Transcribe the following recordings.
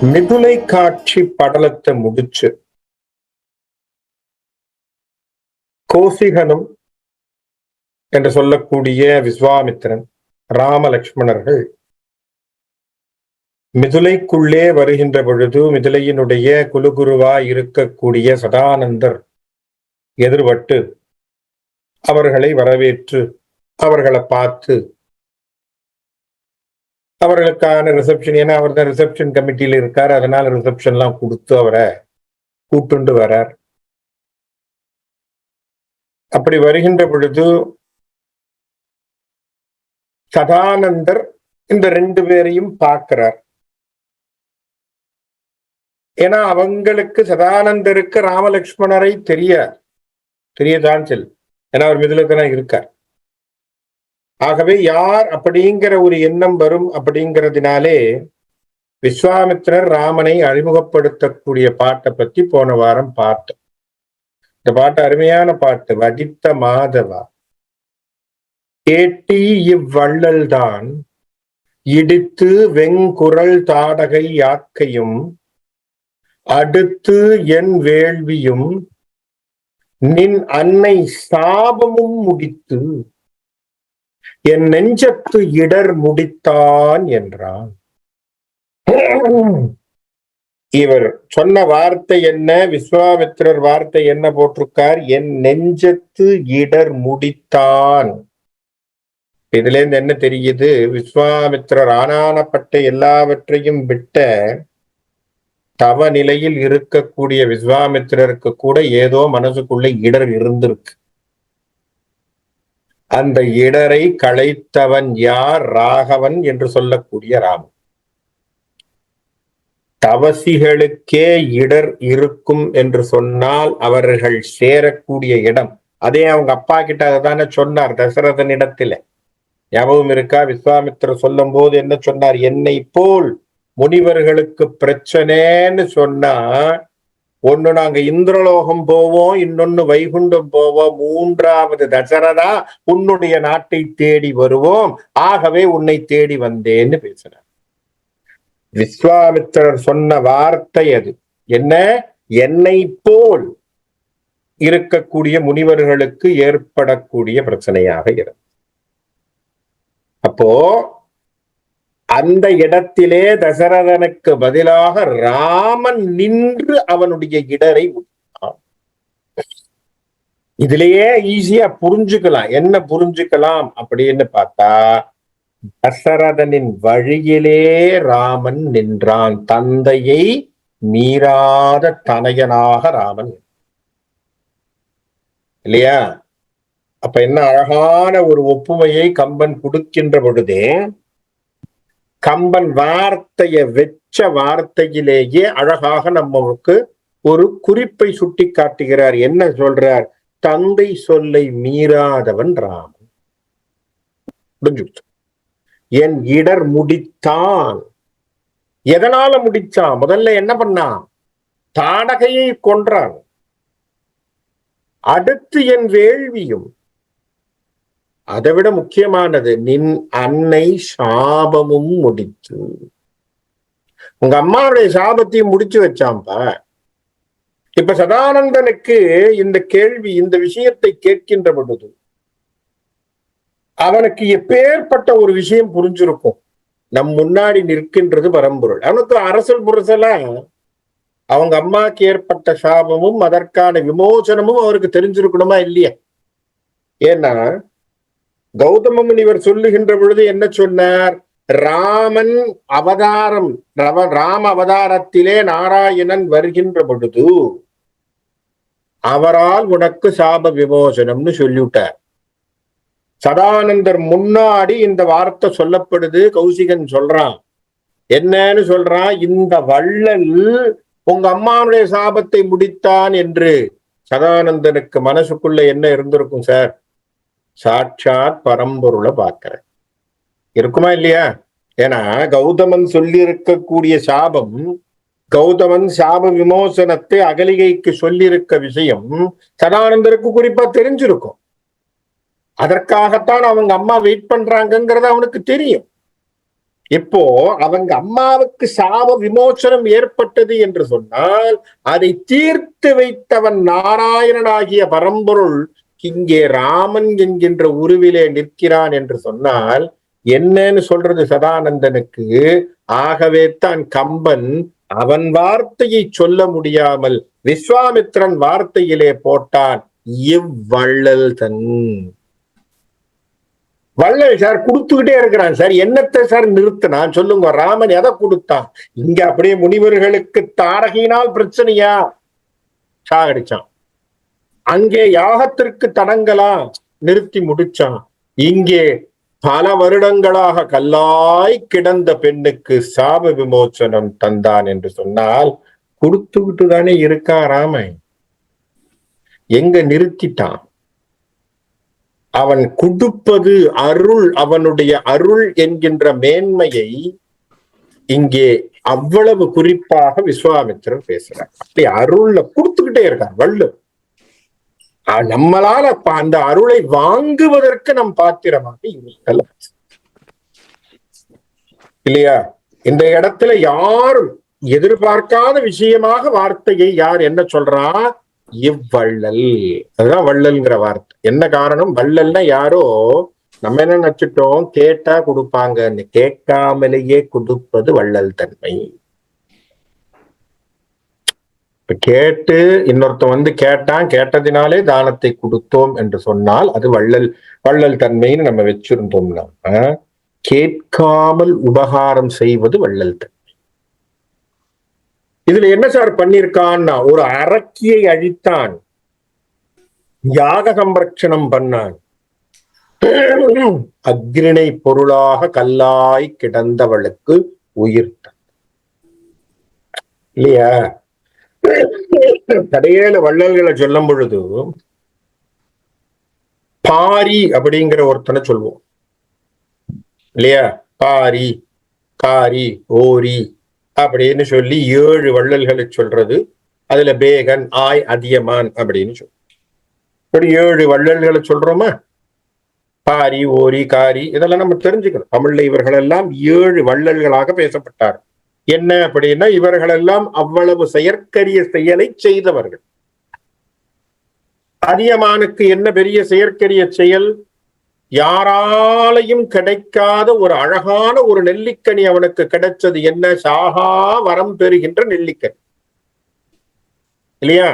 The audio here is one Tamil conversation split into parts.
மிதுலை காட்சி படலத்தை முடிச்சு கோசிகனும் என்று சொல்லக்கூடிய விஸ்வாமித்திரன் ராமலட்சுமணர்கள் மிதுலைக்குள்ளே வருகின்ற பொழுது மிதுலையினுடைய குலுகுருவாய் இருக்கக்கூடிய சதானந்தர் எதிர்பட்டு அவர்களை வரவேற்று அவர்களை பார்த்து அவர்களுக்கான ரிசப்ஷன், ஏன்னா அவர் தான் ரிசப்ஷன் கமிட்டியில இருக்காரு, அதனால ரிசப்ஷன் எல்லாம் கொடுத்து அவரை கூட்டுண்டு வரார். அப்படி வருகின்ற பொழுது சதானந்தர் இந்த ரெண்டு பேரையும் பார்க்கிறார். ஏன்னா அவங்களுக்கு சதானந்தருக்கு ராமலட்சுமணரை தெரியதான் செல், ஏன்னா அவர் மிதுலத்தான் இருக்கார். ஆகவே யார் அப்படிங்கிற ஒரு எண்ணம் வரும். அப்படிங்கிறதுனாலே விஸ்வாமித்திரர் ராமனை அறிமுகப்படுத்தக்கூடிய பாட்டை பத்தி போன வாரம் பார்த்தோம். இந்த பாட்டு அருமையான பாட்டு. வடித்த மாதவா கேட்டி இவ்வள்ளல் தான் இடித்து வெங்குரல் தாடகை யாக்கையும் அடுத்து என் வேள்வியும் நின் அன்னை சாபமும் முடித்து என் நெஞ்சத்து இடர் முடித்தான் என்றான். இவர் சொன்ன வார்த்தை என்ன, விஸ்வாமித்திரர் வார்த்தை என்ன போட்டிருக்கார்? என் நெஞ்சத்து இடர் முடித்தான். இதுல இருந்து என்ன தெரியுது? விஸ்வாமித்திரர் ஆனானப்பட்ட எல்லாவற்றையும் விட்ட தவ நிலையில் இருக்கக்கூடிய விஸ்வாமித்திரருக்கு கூட ஏதோ மனசுக்குள்ள இடர் இருந்திருக்கு. அந்த இடரை களைத்தவன் யார்? ராகவன் என்று சொல்லக்கூடிய ராமன். தவசிகளுக்கே இடர் இருக்கும் என்று சொன்னால் அவர்கள் சேரக்கூடிய இடம், அதே அவங்க அப்பா கிட்ட தானே சொன்னார் தசரதன் இடத்துல. ஞாபகம் இருக்கா? விஸ்வாமித்திரர் சொல்லும் போது என்ன சொன்னார்? என்னை போல் முனிவர்களுக்கு பிரச்சனைன்னு சொன்னா ஒண்ணு நாங்க இந்திரலோகம் போவோம், இன்னொன்னு வைகுண்டம் போவோம், மூன்றாவது தசரதா உன்னுடைய நாட்டை தேடி வருவோம், ஆகவே உன்னை தேடி வந்தேன்னு பேசினார். விஸ்வாமித்திரர் சொன்ன வார்த்தை அது என்ன? என்னை போல் இருக்கக்கூடிய முனிவர்களுக்கு ஏற்படக்கூடிய பிரச்சனையாக இருக்கு. அப்போ அந்த இடத்திலே தசரதனுக்கு பதிலாக ராமன் நின்று அவனுடைய இடரை முடித்தான். இதுலயே ஈஸியா புரிஞ்சுக்கலாம். என்ன புரிஞ்சுக்கலாம் அப்படின்னு பார்த்தா, தசரதனின் வழியிலே ராமன் நின்றான். தந்தையை மீறாத தனையனாக ராமன் இல்லையா? அப்ப என்ன அழகான ஒரு ஒப்புமையை கம்பன் கொடுக்கின்ற பொழுதே, கம்பன் வார்த்தைய வெச்ச வார்த்தையிலேயே அழகாக நம்மளுக்கு ஒரு குறிப்பை சுட்டி காட்டுகிறார். என்ன சொல்றார்? தந்தை சொல்லை மீறாதவன் ராமன். என் இடர் முடித்தான். எதனால முடிச்சான்? முதல்ல என்ன பண்ணான்? தாடகையை கொன்றான். அடுத்து என் வேள்வியும், அதை விட முக்கியமானது நின் அன்னை சாபமும் முடித்து. உங்க அம்மாவுடைய சாபத்தையும் முடிச்சு வச்சாம்பா. இப்ப சதானந்தனுக்கு இந்த கேள்வி, இந்த விஷயத்தை கேட்கின்ற பொழுது அவனுக்கு எப்பேற்பட்ட ஒரு விஷயம் புரிஞ்சிருக்கும். நம் முன்னாடி நிற்கின்றது பரம்பொருள். அவனுக்கு அரசல் புரசலா அவங்க அம்மாக்கு ஏற்பட்ட சாபமும் அதற்கான விமோசனமும் அவருக்கு தெரிஞ்சிருக்கணுமா இல்லையா? ஏன்னா கௌதம முனிவர் சொல்லுகின்ற பொழுது என்ன சொன்னார்? ராமன் அவதாரம், ராம அவதாரத்திலே நாராயணன் வருகின்ற பொழுது அவரால் உனக்கு சாப விமோசனம்னு சொல்லிவிட்டார். சதானந்தர் முன்னாடி இந்த வார்த்தை சொல்லப்படுது. கௌசிகன் சொல்றான். என்னன்னு சொல்றான்? இந்த வள்ளல் உங்க அம்மாவுடைய சாபத்தை முடித்தான் என்று. சதானந்தனுக்கு மனசுக்குள்ள என்ன இருந்திருக்கும் சார்? சாட்சாத் பரம்பொருளை பார்க்கிறேன் இருக்குமா இல்லையா? ஏன்னா கௌதமன் சொல்லி இருக்கக்கூடிய சாபம், கௌதமன் சாப விமோசனத்தை அகலிகைக்கு சொல்லியிருக்க விஷயம் சதானந்தருக்கு குறிப்பா தெரிஞ்சிருக்கும். அதற்காகத்தான் அவங்க அம்மா வெயிட் பண்றாங்கிறது அவனுக்கு தெரியும். இப்போ அவங்க அம்மாவுக்கு சாப விமோசனம் ஏற்பட்டது என்று சொன்னால் அதை தீர்த்து வைத்தவன் நாராயணனாகிய பரம்பொருள் இங்கே ராமன் என்கின்ற உருவிலே நிற்கிறான் என்று சொன்னால் என்னன்னு சொல்றது சதானந்தனுக்கு. ஆகவே தான் கம்பன் அவன் வார்த்தையை சொல்ல முடியாமல் விஸ்வாமித்திரன் வார்த்தையிலே போட்டான், இவ்வள்ளல் தன். வள்ளல் சார் கொடுத்துக்கிட்டே இருக்கிறான் சார், என்னத்தை சார் நிறுத்தினான் சொல்லுங்க. ராமன் எதை கொடுத்தான்? இங்க அப்படியே முனிவர்களுக்கு தாரகினால் பிரச்சனையா சாகடிச்சான். அங்கே யாகத்திற்கு தடங்கலாம் நிறுத்தி முடிச்சான். இங்கே பல வருடங்களாக கல்லாய் கிடந்த பெண்ணுக்கு சாப விமோசனம் தந்தான் என்று சொன்னால் கொடுத்துக்கிட்டு தானே இருக்கான் ராமன். எங்க நிறுத்திட்டான்? அவன் கொடுப்பது அருள், அவனுடைய அருள் என்கின்ற மேன்மையை இங்கே அவ்வளவு குறிப்பாக விஸ்வாமித்திரர் பேசுறார். அப்படி அருள்ல கொடுத்துக்கிட்டே இருக்கார் வள்ளு. நம்மளால அந்த அருளை வாங்குவதற்கு நம் பாத்திரமாக இல்லையா? இந்த இடத்துல யாரும் எதிர்பார்க்காத விஷயமாக வார்த்தையை யார் என்ன சொல்றா? இவ்வள்ளல். அதுதான் வள்ளல்ங்கிற வார்த்தை. என்ன காரணம்? வள்ளல்னா யாரோ நம்ம என்ன நினைச்சிட்டோம், கேட்டா கொடுப்பாங்கன்னு. கேட்காமலேயே கொடுப்பது வள்ளல் தன்மை. இப்ப கேட்டு இன்னொருத்த கேட்டான், கேட்டதினாலே தானத்தை கொடுத்தோம் என்று சொன்னால் அது வள்ளல் தன்மைன்னு நம்ம வச்சிருந்தோம்னா, கேட்காமல் உபகாரம் செய்வது வள்ளல் தன்மை. இதுல என்ன சார் பண்ணிருக்கான்னா, ஒரு அரக்கியை அழித்தான், யாக சம்ரட்சணம் பண்ணான், அக்னிணை பொருளாக கல்லாய் கிடந்தவளுக்கு உயிர்த்தான். இல்லையா? கடையில வள்ளல்களை சொல்லும் பொழுது பாரி அப்படிங்கிற ஒருத்தனை சொல்லுவோம் இல்லையா? பாரி, காரி, ஓரி அப்படின்னு சொல்லி 7 வள்ளல்களை சொல்றது. அதுல பேகன், ஆய், அதியமான் அப்படின்னு சொல்றோம். இப்படி 7 வள்ளல்களை சொல்றோமா? பாரி, ஓரி, காரி, இதெல்லாம் நம்ம தெரிஞ்சுக்கணும். தமிழ்ல இவர்கள் எல்லாம் 7 வள்ளல்களாக பேசப்பட்டார். என்ன அப்படின்னா, இவர்கள் எல்லாம் அவ்வளவு செயற்கரிய செயலை செய்தவர்கள். அதியமானுக்கு என்ன பெரிய செயற்கரிய செயல்? யாராலையும் கிடைக்காத ஒரு அழகான ஒரு நெல்லிக்கனி அவனுக்கு கிடைச்சது. என்ன? சாகா வரம் பெறுகின்ற நெல்லிக்கனி இல்லையா?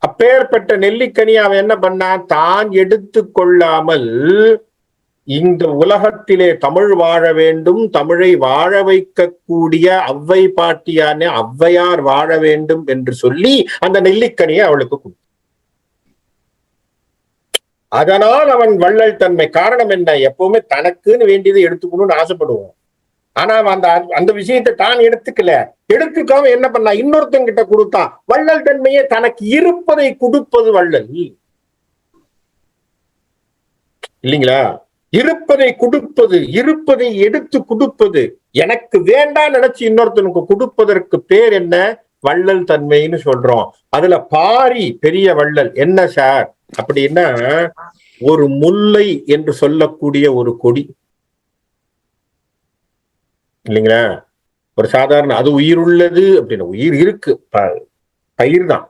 அப்பேற்பட்ட நெல்லிக்கனி அவன் என்ன பண்ணான்? தான் எடுத்து கொள்ளாமல் இந்த உலகத்திலே தமிழ் வாழ வேண்டும், தமிழை வாழ வைக்கக்கூடிய அவ்வை பாட்டியான ஔவையார் வாழ வேண்டும் என்று சொல்லி அந்த நெல்லிக்கனியை அவளுக்கு கொடுத்தான். அதனால் அவன் வள்ளல் தன்மை. காரணம் என்ன? எப்பவுமே தனக்குன்னு வேண்டியதை எடுத்துக்கணும்னு ஆசைப்படுவோம். ஆனா அந்த விஷயத்தை தான் எடுத்துக்காம என்ன பண்ணா? இன்னொருத்தங்கிட்ட கொடுத்தான். வள்ளல் தன்மையே தனக்கு இருப்பதை கொடுப்பது வள்ளல் இல்லைங்களா? இருப்பதை கொடுப்பது, இருப்பதை எடுத்து கொடுப்பது. எனக்கு வேண்டாம் நினைச்சு இன்னொருத்தனுக்கு கொடுப்பதற்கு பேர் என்ன? வள்ளல் தன்மைன்னு சொல்றோம். அதுல பாரி பெரிய வள்ளல். என்ன சார் அப்படின்னா, ஒரு முல்லை என்று சொல்லக்கூடிய ஒரு கொடி இல்லைங்களா? ஒரு சாதாரண, அது உயிர் உள்ளது அப்படின்னு, உயிர் இருக்கு, பயிர் தான்.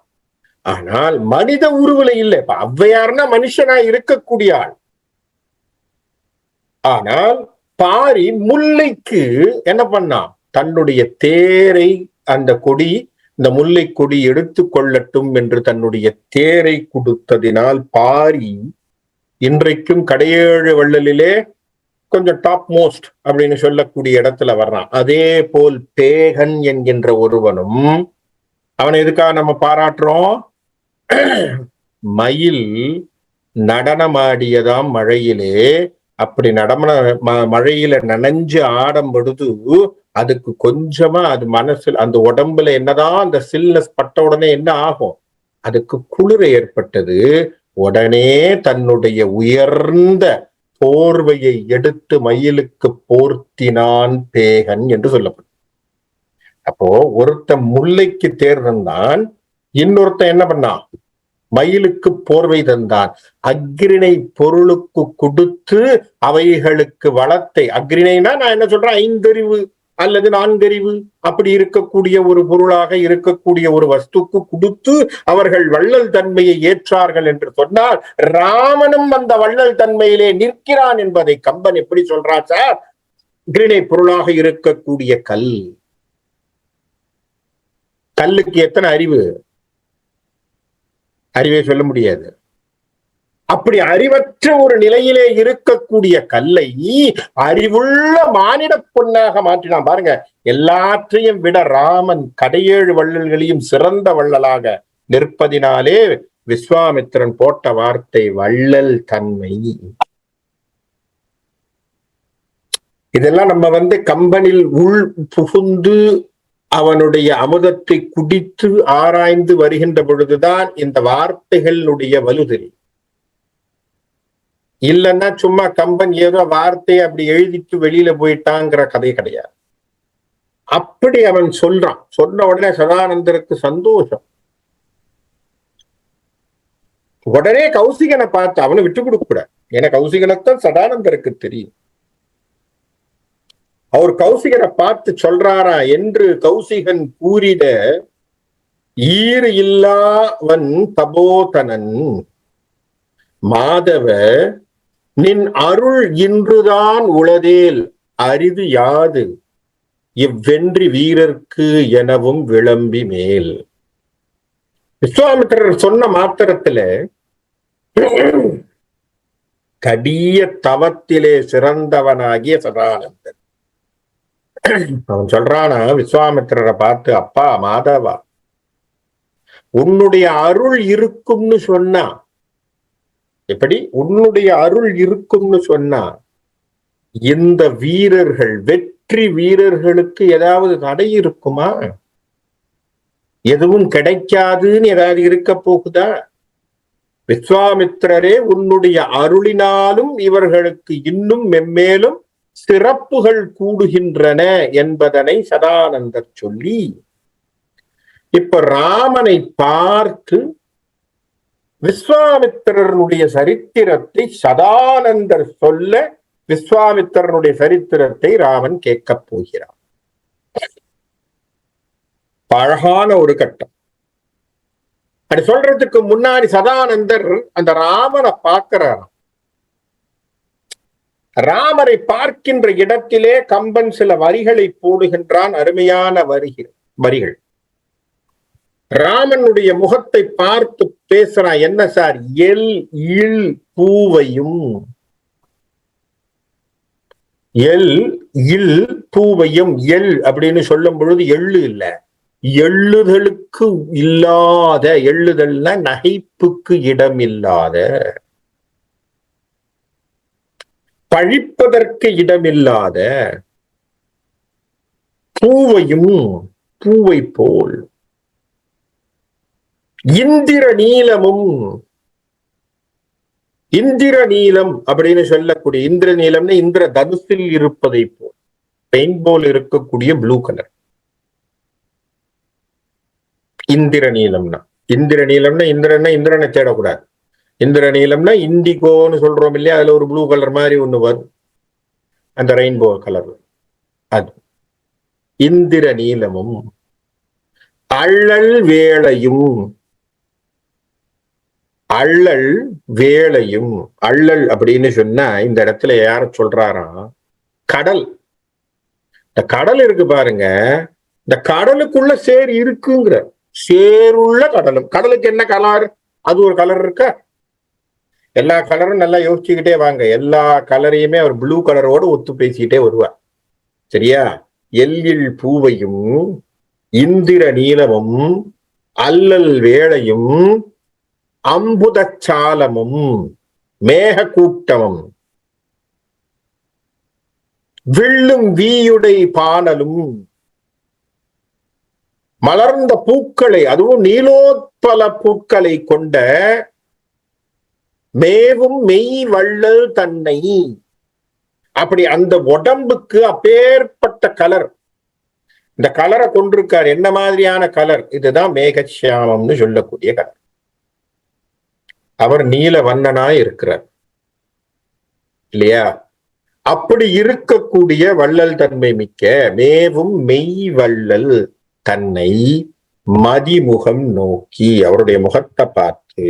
ஆனால் மனித உருவில இல்லை. இப்ப ஔவையார்னா மனுஷனா இருக்கக்கூடிய ஆள். ஆனால் பாரி முல்லைக்கு என்ன பண்ணான்? தன்னுடைய தேரை, அந்த கொடி, இந்த முல்லை கொடி எடுத்து கொள்ளட்டும் என்று தன்னுடைய தேரை கொடுத்ததினால் பாரி இன்றைக்கும் கடையேழு வள்ளலிலே கொஞ்சம் டாப் மோஸ்ட் அப்படின்னு சொல்லக்கூடிய இடத்துல வர்றான். அதே போல் பேகன் என்கின்ற ஒருவனும், அவனை எதுக்காக நம்ம பாராட்டுறோம்? மயில் நடனமாடியதாம் மழையிலே. அப்படி மழையில நனைஞ்சு ஆடும் பொழுது அதுக்கு கொஞ்சமா அது மனசுல, அந்த உடம்புல என்னதான் அந்த சில்னஸ் பட்ட உடனே என்ன ஆகும்? அதுக்கு குளிர் ஏற்பட்டது. உடனே தன்னுடைய உயர்ந்த போர்வையை எடுத்து மயிலுக்கு போர்த்தினான் பேகன் என்று சொல்லப்படும். அப்போ ஒருத்த முல்லைக்கு தேர்ந்தான், இன்னொருத்த என்ன பண்ணான்? மயிலுக்கு போர்வை தந்தான். அக்ரிணை பொருளுக்கு கொடுத்து அவைகளுக்கு வளத்தை, அக்ரிணைனா நான் என்ன சொல்றேன், ஐந்தறிவு அல்லது நான்கறிவு அப்படி இருக்கக்கூடிய ஒரு பொருளாக இருக்கக்கூடிய ஒரு வஸ்துக்கு கொடுத்து அவர்கள் வள்ளல் தன்மையை ஏற்றார்கள் என்று சொன்னால், ராமனும் அந்த வள்ளல் தன்மையிலே நிற்கிறான் என்பதை கம்பன் எப்படி சொல்றான் சார்? அக்ரிணை பொருளாக இருக்கக்கூடிய கல், கல்லுக்கு எத்தனை அறிவு? அறிவே சொல்ல முடியாது. அப்படி அறிவற்ற ஒரு நிலையிலே இருக்கக்கூடிய கல்லை அறிவுள்ள மானிட பொன்னாக மாற்றினான். பாருங்க, எல்லாற்றையும் விட ராமன் கடையேழு வள்ளல்களையும் சிறந்த வள்ளலாக நிற்பதினாலே விஸ்வாமித்திரன் போட்ட வார்த்தை வள்ளல் தன்மை. இதெல்லாம் நம்ம கம்பனில் உள் புகுந்து அவனுடைய அமுதத்தை குடித்து ஆராய்ந்து வருகின்ற பொழுதுதான் இந்த வார்த்தைகளுடைய வலுதெரி. இல்லைன்னா சும்மா கம்பன் ஏதோ வார்த்தையை அப்படி எழுதிட்டு வெளியில போயிட்டாங்கிற கதை கிடையாது. அப்படி அவன் சொல்றான். சொன்ன உடனே சதானந்தருக்கு சந்தோஷம். உடனே கௌசிகனை பார்த்து அவனை விட்டு கொடுக்க கூடாது. ஏன்னா கௌசிகனைத்தான் சதானந்தருக்கு தெரியும். அவர் கௌசிகனை பார்த்து சொல்றாரா என்று கௌசிகன் கூறிட, ஈறு இல்லாவன் தபோதனன் மாதவ நின் அருள் இன்றுதான் உளதேல் அரிது யாது இவ்வென்றி வீரர்க்கு எனவும் விளம்பி மேல். விஸ்வாமித்திரர் சொன்ன மாத்திரத்துல கடிய தவத்திலே சிறந்தவனாகிய சதானந்தன் அவன் சொல்றானா விஸ்வாமித்திரரை பார்த்து, அப்பா மாதவா, உன்னுடைய அருள் இருக்கும்னு சொன்னா, எப்படி உன்னுடைய அருள் இருக்கும்னு சொன்னா, இந்த வீரர்கள், வெற்றி வீரர்களுக்கு ஏதாவது தடை இருக்குமா? எதுவும் கிடைக்காதுன்னு ஏதாவது இருக்க போகுதா? விஸ்வாமித்திரரே, உன்னுடைய அருளினாலும் இவர்களுக்கு இன்னும் மென்மேலும் சிறப்புகள் கூடுகின்றன என்பதனை சதானந்தர் சொல்லி, இப்ப ராமனை பார்த்து விஸ்வாமித்திரனுடைய சரித்திரத்தை சதானந்தர் சொல்ல, விஸ்வாமித்திரனுடைய சரித்திரத்தை ராமன் கேட்கப் போகிறான். அழகான ஒரு கட்டம். அது சொல்றதுக்கு முன்னாடி சதானந்தர் அந்த ராமனை பார்க்கிறாராம். ராமரை பார்க்கின்ற இடத்திலே கம்பன் சில வரிகளை போடுகின்றான். அருமையான வரிகள். ராமனுடைய முகத்தை பார்த்து பேசுறான். என்ன சார்? எல் இல் பூவையும், எல் இல் பூவையும். எல் அப்படின்னு சொல்லும் பொழுது எள்ளு இல்ல, எள்ளுதலுக்கு இல்லாத, எள்ளுதல்னா நகைப்புக்கு இடம் இல்லாத, பழிப்பதற்கு இடமில்லாத பூவையும், பூவை போல் இந்திர நீலமும். இந்திர நீலம் அப்படின்னு சொல்லக்கூடிய, இந்திர நீலம்னா இந்திர தனுசில் இருப்பதை போல், ரெயின்போல் இருக்கக்கூடிய ப்ளூ கலர் இந்திர நீலம்னா. இந்திர நீலம்னா இந்திரனை தேடக்கூடாது. இந்திர நீலம்னா இண்டிகோன்னு சொல்றோம் இல்லையா, அதுல ஒரு ப்ளூ கலர் மாதிரி ஒண்ணு வரும், அந்த ரெயின்போ கலர். அது இந்திர நீலமும் அள்ளல் வேளையும். அள்ளல் வேளையும். அள்ளல் அப்படின்னு சொன்னா இந்த இடத்துல யார சொல்றாராம்? கடல். இந்த கடல் இருக்கு பாருங்க, இந்த கடலுக்குள்ள சேர் இருக்குங்கிற, சேருள்ள கடலும். கடலுக்கு என்ன கலர்? அது ஒரு கலர் இருக்கா? எல்லா கலரும் நல்லா யோசிச்சுக்கிட்டே வாங்க. எல்லா கலரையுமே அவர் ப்ளூ கலரோடு ஒத்து பேசிக்கிட்டே வருவார். சரியா? எல்லில் பூவையும் இந்திர நீலமும் அல்லல் வேளையும் அம்புதச்சாலமும் மேக கூட்டமும் வில்லும் வீயுடை பானலும் மலர்ந்த பூக்களை, அதுவும் நீலோத்பல பூக்களை கொண்ட மேவும் மெய் வள்ளல் தன்னை. அப்படி அந்த உடம்புக்கு அப்பேற்பட்ட கலர், இந்த கலரை கொண்டிருக்கார். என்ன மாதிரியான கலர்? இதுதான் மேகசியாமம்னு சொல்லக்கூடிய கலர். அவர் நீல வண்ணனாய் இருக்கிறார் இல்லையா? அப்படி இருக்கக்கூடிய வள்ளல் தன்மை மிக்க மேவும் மெய் வள்ளல் தன்னை மதிமுகம் நோக்கி அவருடைய முகத்தை பார்த்து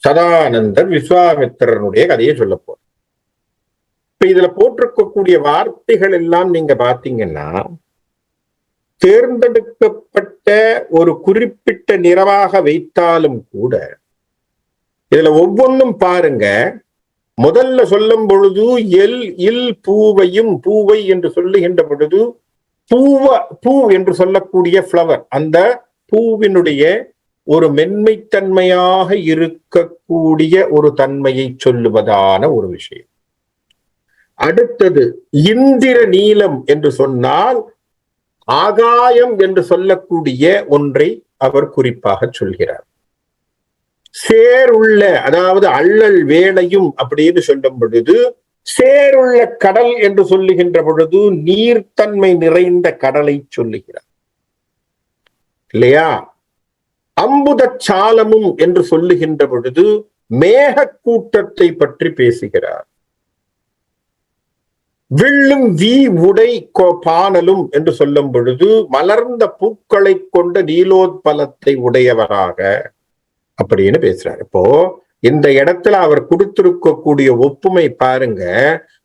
சதானந்தர் விஸ்வாமித்திரனுடைய கதையை சொல்ல போற. இப்ப இதுல போட்டிருக்கக்கூடிய வார்த்தைகள் எல்லாம் நீங்க பாத்தீங்கன்னா தேர்ந்தெடுக்கப்பட்ட ஒரு குறிப்பிட்ட நிறமாக வைத்தாலும் கூட இதுல ஒவ்வொன்றும் பாருங்க. முதல்ல சொல்லும் பொழுது எல் இல் பூவையும், பூவை என்று சொல்லுகின்ற பொழுது பூ என்று சொல்லக்கூடிய ஃப்ளவர், அந்த பூவினுடைய ஒரு மென்மைத்தன்மையாக இருக்கக்கூடிய ஒரு தன்மையை சொல்லுவதான ஒரு விஷயம். அடுத்தது இந்திர நீலம் என்று சொன்னால் ஆகாயம் என்று சொல்லக்கூடிய ஒன்றை அவர் குறிப்பாக சொல்கிறார். சேருள்ள, அதாவது அள்ளல் வேளையும் அப்படின்னு சொல்லும் பொழுது சேருள்ள கடல் என்று சொல்லுகின்ற பொழுது நீர்த்தன்மை நிறைந்த கடலை சொல்லுகிறார் இல்லையா? அம்புத சாலமும் என்று சொல்லுகின்ற பொழுது மேக கூட்டத்தை பற்றி பேசுகிறார். வில்லும் வி உடை பானலும் என்று சொல்லும் பொழுது மலர்ந்த பூக்களை கொண்ட நீலோத்பலத்தை உடையவராக அப்படின்னு பேசுறாரு. இப்போ இந்த இடத்துல அவர் கொடுத்திருக்கக்கூடிய ஒப்புமை பாருங்க,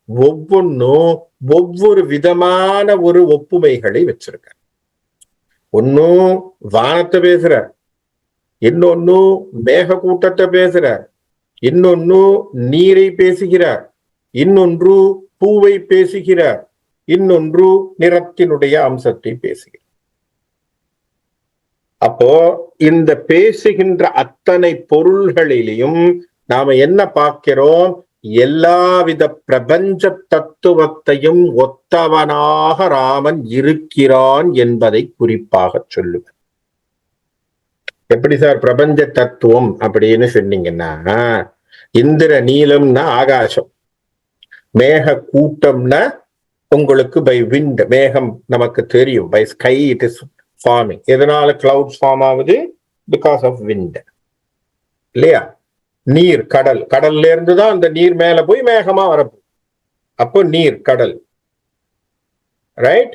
ஒவ்வொன்னும் ஒவ்வொரு விதமான ஒரு ஒப்புமைகளை வச்சிருக்க. ஒன்னும் வானத்தை பேசுறார், இன்னொன்னு மேக கூட்டத்தை பேசுறார், இன்னொன்னு நீரை பேசுகிறார், இன்னொன்று பூவை பேசுகிறார், இன்னொன்று நிறத்தினுடைய அம்சத்தை பேசுகிறார். அப்போ இந்த பேசுகின்ற அத்தனை பொருள்களிலையும் நாம என்ன பார்க்கிறோம்? எல்லாவித பிரபஞ்ச தத்துவத்தையும் ஒத்தவனாக ராமன் இருக்கிறான் என்பதை குறிப்பாக சொல்லுவேன். எப்படி சார் பிரபஞ்ச தத்துவம் அப்படின்னு சொன்னீங்கன்னா, இந்திர நீலம்னா ஆகாசம், மேக கூட்டம்னா உங்களுக்கு பை விண்ட், மேகம் நமக்கு தெரியும், by sky it is forming. எதனால கிளவுட்ஸ் ஃபார்ம் ஆகுது? பிகாஸ் ஆஃப் விண்ட் இல்லையா? நீர், கடல், கடல்ல இருந்துதான் அந்த நீர் மேல போய் மேகமா வரப்போ, அப்போ நீர், கடல், ரைட்?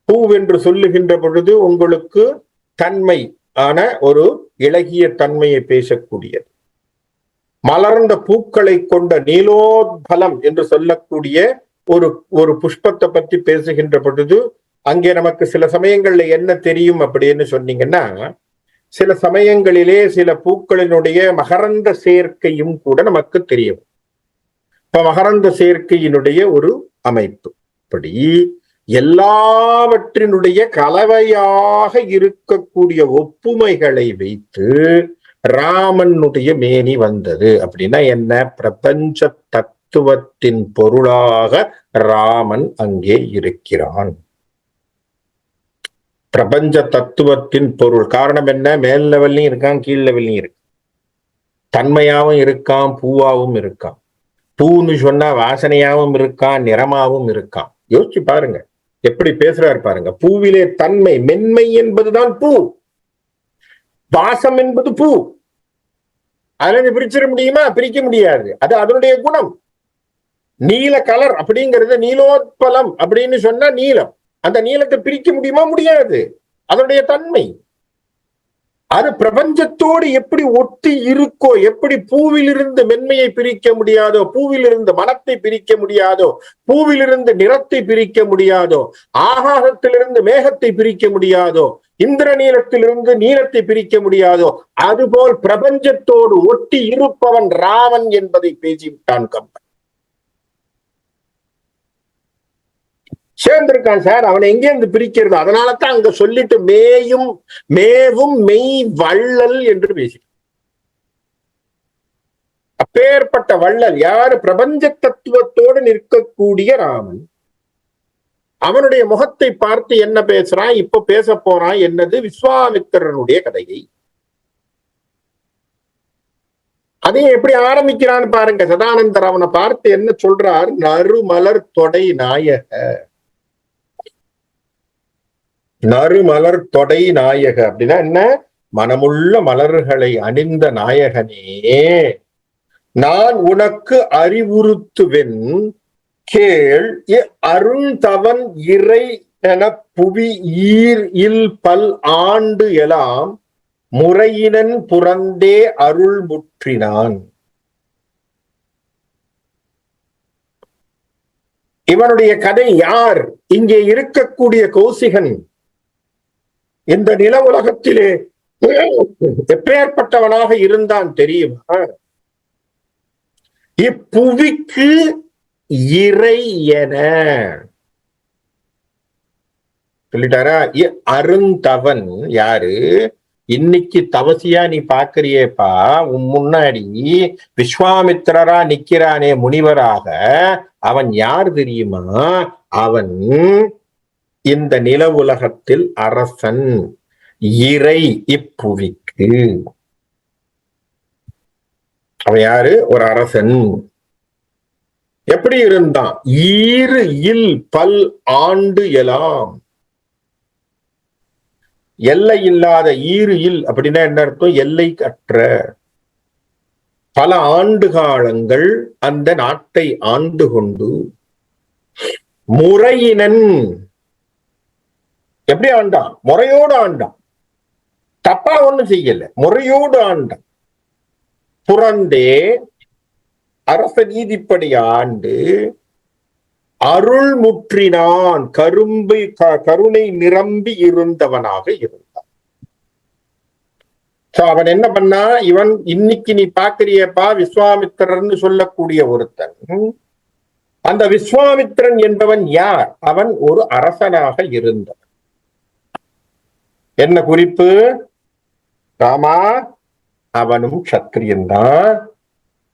பூவென்று சொல்லுகின்ற பொழுது உங்களுக்கு தன்மை ஆன ஒரு இளகிய தன்மையை பேசக்கூடியது. மலர்ந்த பூக்களை கொண்ட நீலோத்பலம் என்று சொல்லக்கூடிய ஒரு புஷ்பத்தை பற்றி பேசுகின்ற பொழுது அங்கே நமக்கு சில சமயங்கள்ல என்ன தெரியும் அப்படின்னு சொன்னீங்கன்னா, சில சமயங்களிலே சில பூக்களினுடைய மகரந்த சேர்க்கையும் கூட நமக்கு தெரியும். இப்ப மகரந்த சேர்க்கையினுடைய ஒரு அமைப்பு, இப்படி எல்லாவற்றினுடைய கலவையாக இருக்கக்கூடிய ஒப்புமைகளை வைத்து ராமனுடைய மேனி வந்தது. அப்படின்னா என்ன? பிரபஞ்ச தத்துவத்தின் பொருளாக ராமன் அங்கே இருக்கிறான். பிரபஞ்ச தத்துவத்தின் பொருள். காரணம் என்ன? மேல் லெவல்லையும் இருக்கான், கீழ் லெவல்லையும் இருக்கு. தன்மையாவும் இருக்கான், பூவாவும் இருக்கான். பூன்னு சொன்னா வாசனையாவும் இருக்கான், நிறமாவும் இருக்கான். யோசிச்சு பாருங்க எப்படி பேசுறாரு பாருங்க. பூவிலே தன்மை, மென்மை என்பதுதான் பூ, வாசம் என்பது பூ. அதுல பிரிச்சிட முடியுமா? பிரிக்க முடியாது. அது அதனுடைய குணம். நீல கலர் அப்படிங்கிறது நீலோத்பலம் அப்படின்னு சொன்னா நீலம். அந்த நீலத்தை பிரிக்க முடியுமா? முடியாது. அதனுடைய தன்மை அது பிரபஞ்சத்தோடு எப்படி ஒட்டி இருக்கோ, எப்படி பூவிலிருந்து மென்மையை பிரிக்க முடியாதோ, பூவிலிருந்து மனத்தை பிரிக்க முடியாதோ, பூவிலிருந்து நிறத்தை பிரிக்க முடியாதோ, ஆகாசத்திலிருந்து மேகத்தை பிரிக்க முடியாதோ, இந்திர நீலத்திலிருந்து நீலத்தை பிரிக்க முடியாதோ, அதுபோல் பிரபஞ்சத்தோடு ஒட்டி இருப்பவன் ராமன் என்பதை பேசிவிட்டான் கம்பன். சேர்ந்திருக்கான் சார், அவனை எங்கே இருந்து பிரிக்கிறது? அதனாலதான் அங்க சொல்லிட்டு மேவும் மெய் வள்ளல் என்று பேசி. அப்பேற்பட்ட வள்ளல் யாரு? பிரபஞ்ச தத்துவத்தோடு நிற்கக்கூடிய ராமன். அவனுடைய முகத்தை பார்த்து என்ன பேசுறான்? இப்ப பேச போறான் என்னது? விஸ்வாமித்திரனுடைய கதையை. அதையும் எப்படி ஆரம்பிக்கிறான்னு பாருங்க. சதானந்தர் அவனை பார்த்து என்ன சொல்றார்? நறுமலர் தொடை நாயக, நறுமலர் தொடை நாயக அப்படின்னா என்ன? மனமுள்ள மலர்களை அணிந்த நாயகனே, நான் உனக்கு அறிவுறுத்துவென் கேள். அருந்தவன் இறை என புவி ஈர் இல் பல் ஆண்டு எலாம் முறையினன் புறந்தே அருள் முற்றினான். இவனுடைய கதை யார்? இங்கே இருக்கக்கூடிய கௌசிகன் இந்த நில உலகத்திலே எப்பேற்பட்டவனாக இருந்தான் தெரியுமா? இப்புவிக்கு இறை என சொல்லிட்டாரா? அருந்தவன் யாரு? இன்னைக்கு தவசியா நீ பாக்குறியேப்பா, உன் முன்னாடி விஸ்வாமித்திரரா நிக்கிறானே முனிவராக, அவன் யார் தெரியுமா? அவன் இந்த நில உலகத்தில் அரசன், இறை இப்புவிக்கு. அவன் யாரு? ஒரு அரசன். எப்படி இருந்தான்? ஈறு இல் பல் ஆண்டு எலாம். எல்லை இல்லாத, ஈறு இல் அப்படின்னா என்ன அர்த்தம்? எல்லை அற்ற பல ஆண்டு காலங்கள் அந்த நாட்டை ஆண்டு கொண்டு, முறையினன் எப்படி ஆண்டான்? முறையோடு ஆண்டான். தப்பா ஒண்ணும் செய்யல, முறையோடு ஆண்டான். புறந்தே அரச நீதிப்படி ஆண்டு அருள் முற்றினான். கருணை நிரம்பி இருந்தவனாக இருந்தான். அவன் என்ன பண்ணா? இவன் இன்னைக்கு நீ பாக்குறியப்பா விஸ்வாமித்திரன் சொல்லக்கூடிய ஒருத்தன். அந்த விஸ்வாமித்திரன் என்பவன் யார்? அவன் ஒரு அரசனாக இருந்தவன். என்ன குறிப்பு? ராமா, அவனும் சத்திரியன்தான்.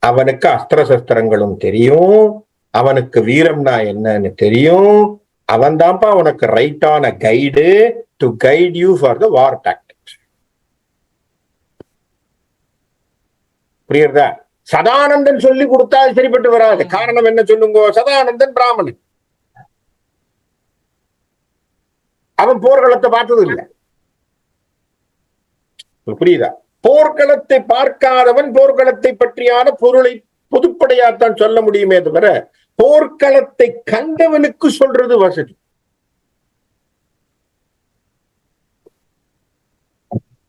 அவனுக்கு அஸ்திர சஸ்திரங்களும் தெரியும். அவனுக்கு வீரம்னா என்னன்னு தெரியும். அவன் தான்ப்பா அவனுக்கு ரைட்டான guide to guide you for the war tactics. புரியுறதா? சதானந்தன் சொல்லி கொடுத்தா சரிப்பட்டு வராது. காரணம் என்ன சொல்லுங்க? சதானந்தன் பிராமணன். அவன் போர்க்களத்தை பார்த்தது இல்லை. புரியுதா? போர்க்களத்தை பார்க்காதவன் போர்க்களத்தை பற்றியான பொருளை பொதுப்படையாத்தான் சொல்ல முடியுமே தவிர, போர்க்களத்தை கண்டவனுக்கு சொல்றது வசதி.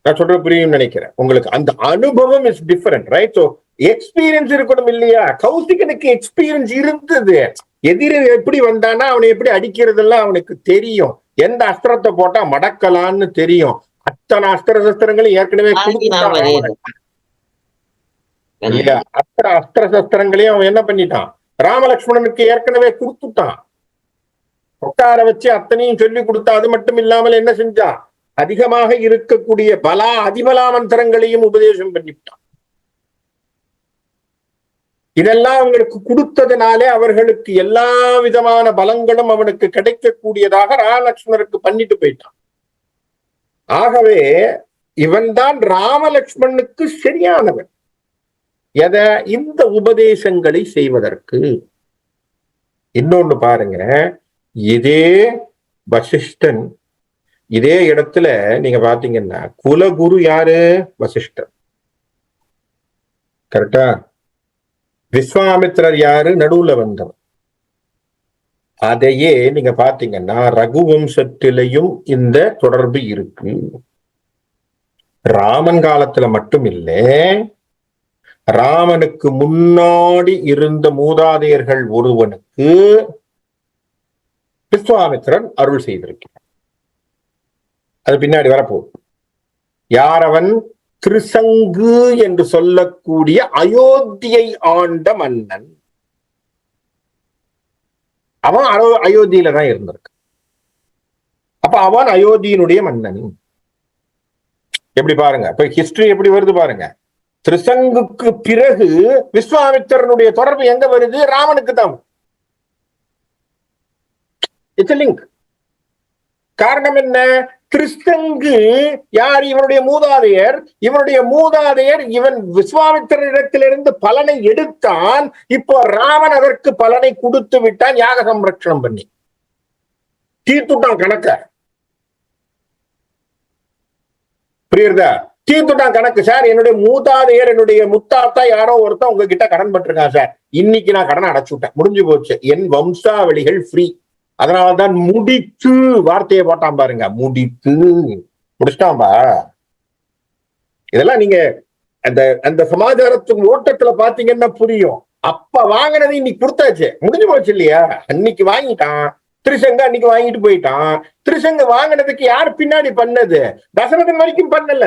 நான் சொல்றது புரியும் நினைக்கிறேன் உங்களுக்கு. அந்த அனுபவம் is different, right? So experience இருக்கணும் இல்லையா? கௌசிகனுக்கு எக்ஸ்பீரியன்ஸ் இருந்தது. எதிர எப்படி வந்தானா அவனை எப்படி அடிக்கிறதெல்லாம் அவனுக்கு தெரியும். எந்த அஸ்திரத்தை போட்டா மடக்கலான்னு தெரியும். அத்தனை அஸ்திர சஸ்திரங்களையும் ஏற்கனவே அஸ்திர சஸ்திரங்களையும் அவன் என்ன பண்ணிட்டான்? ராமலட்சுமணனுக்கு ஏற்கனவே கொடுத்துட்டான். உட்கார வச்சு அத்தனையும் சொல்லி கொடுத்தா. அது மட்டும் இல்லாமல் என்ன செஞ்சான்? அதிகமாக இருக்கக்கூடிய அதிபலா மந்திரங்களையும் உபதேசம் பண்ணிவிட்டான். இதெல்லாம் அவங்களுக்கு கொடுத்ததுனாலே அவர்களுக்கு எல்லா விதமான பலங்களும் அவனுக்கு கிடைக்கக்கூடியதாக ராமலட்சுமணருக்கு பண்ணிட்டு போயிட்டான். ஆகவே இவன் தான் ராமலட்சுமணனுக்கு சரியானவன். எதை? இந்த உபதேசங்களை செய்வதற்கு. இன்னொன்னு பாருங்க, இதே வசிஷ்டன் இதே இடத்துல நீங்க பாத்தீங்கன்னா குலகுரு யாரு? வசிஷ்டர். கரெக்டா? விஸ்வாமித்திரர் யாரு? நடுவுல வந்தவர். அதையே நீங்க பாத்தீங்கன்னா ரகுவம்சத்திலையும் இந்த தொடர்பு இருக்கு. ராமன் காலத்துல மட்டும் இல்லை, ராமனுக்கு முன்னாடி இருந்த மூதாதையர்கள் ஒருவனுக்கு விஸ்வாமித்திரன் அருள் செய்திருக்கிறார். அது பின்னாடி வரப்போகுது. யார் அவன்? திரிசங்கு என்று சொல்லக்கூடிய அயோத்தியை ஆண்ட மன்னன். அவன் அயோத்தியில தான் இருந்திருக்கு. அப்ப அவன் அயோத்தியினுடைய மன்னன். எப்படி பாருங்க, இப்ப ஹிஸ்டரி எப்படி வருது பாருங்க. திரிசங்குக்கு பிறகு விஸ்வாமித்திரனுடைய தொடர்பு எங்க வருது? ராமனுக்கு தான். It's link. காரணம் என்ன? திரிசங்கு யார்? இவனுடைய மூதாதையர். இவன் விஸ்வாமித்திரனிடத்திலிருந்து பலனை எடுத்தான். இப்போ ராமன் அதற்கு பலனை கொடுத்து விட்டான். யாக சம்ரட்சணம் பண்ணி தீர்த்துட்டான் கணக்க. புரியுறதா? தீர்த்துட்டான் கணக்கு. சார் என்னுடைய மூதாதையர் என்னுடைய முத்தாத்தா யாரோ ஒருத்தன் உங்ககிட்ட கடன் பட்டிருக்கான் சார், இன்னைக்கு நான் கடனை அடைச்சு விட்டேன், முடிஞ்சு போச்சு, என் வம்சாவளிகள் ஃப்ரீ. அதனாலதான் முடித்து வார்த்தையை போட்டான் பாருங்க, முடித்து முடிச்சிட்டான்பா. இதெல்லாம் நீங்க அந்த அந்த சமாச்சாரத்தின் ஓட்டத்துல பாத்தீங்கன்னா புரியும். அப்ப வாங்கினது இன்னைக்கு கொடுத்தாச்சு, முடிஞ்சு போச்சு இல்லையா? அன்னைக்கு வாங்கிட்டான் திருசங்க, அன்னைக்கு வாங்கிட்டு போயிட்டான். திருசங்க வாங்கினதுக்கு யார் பின்னாடி பண்ணது? தசரதன் வரைக்கும் பண்ணல,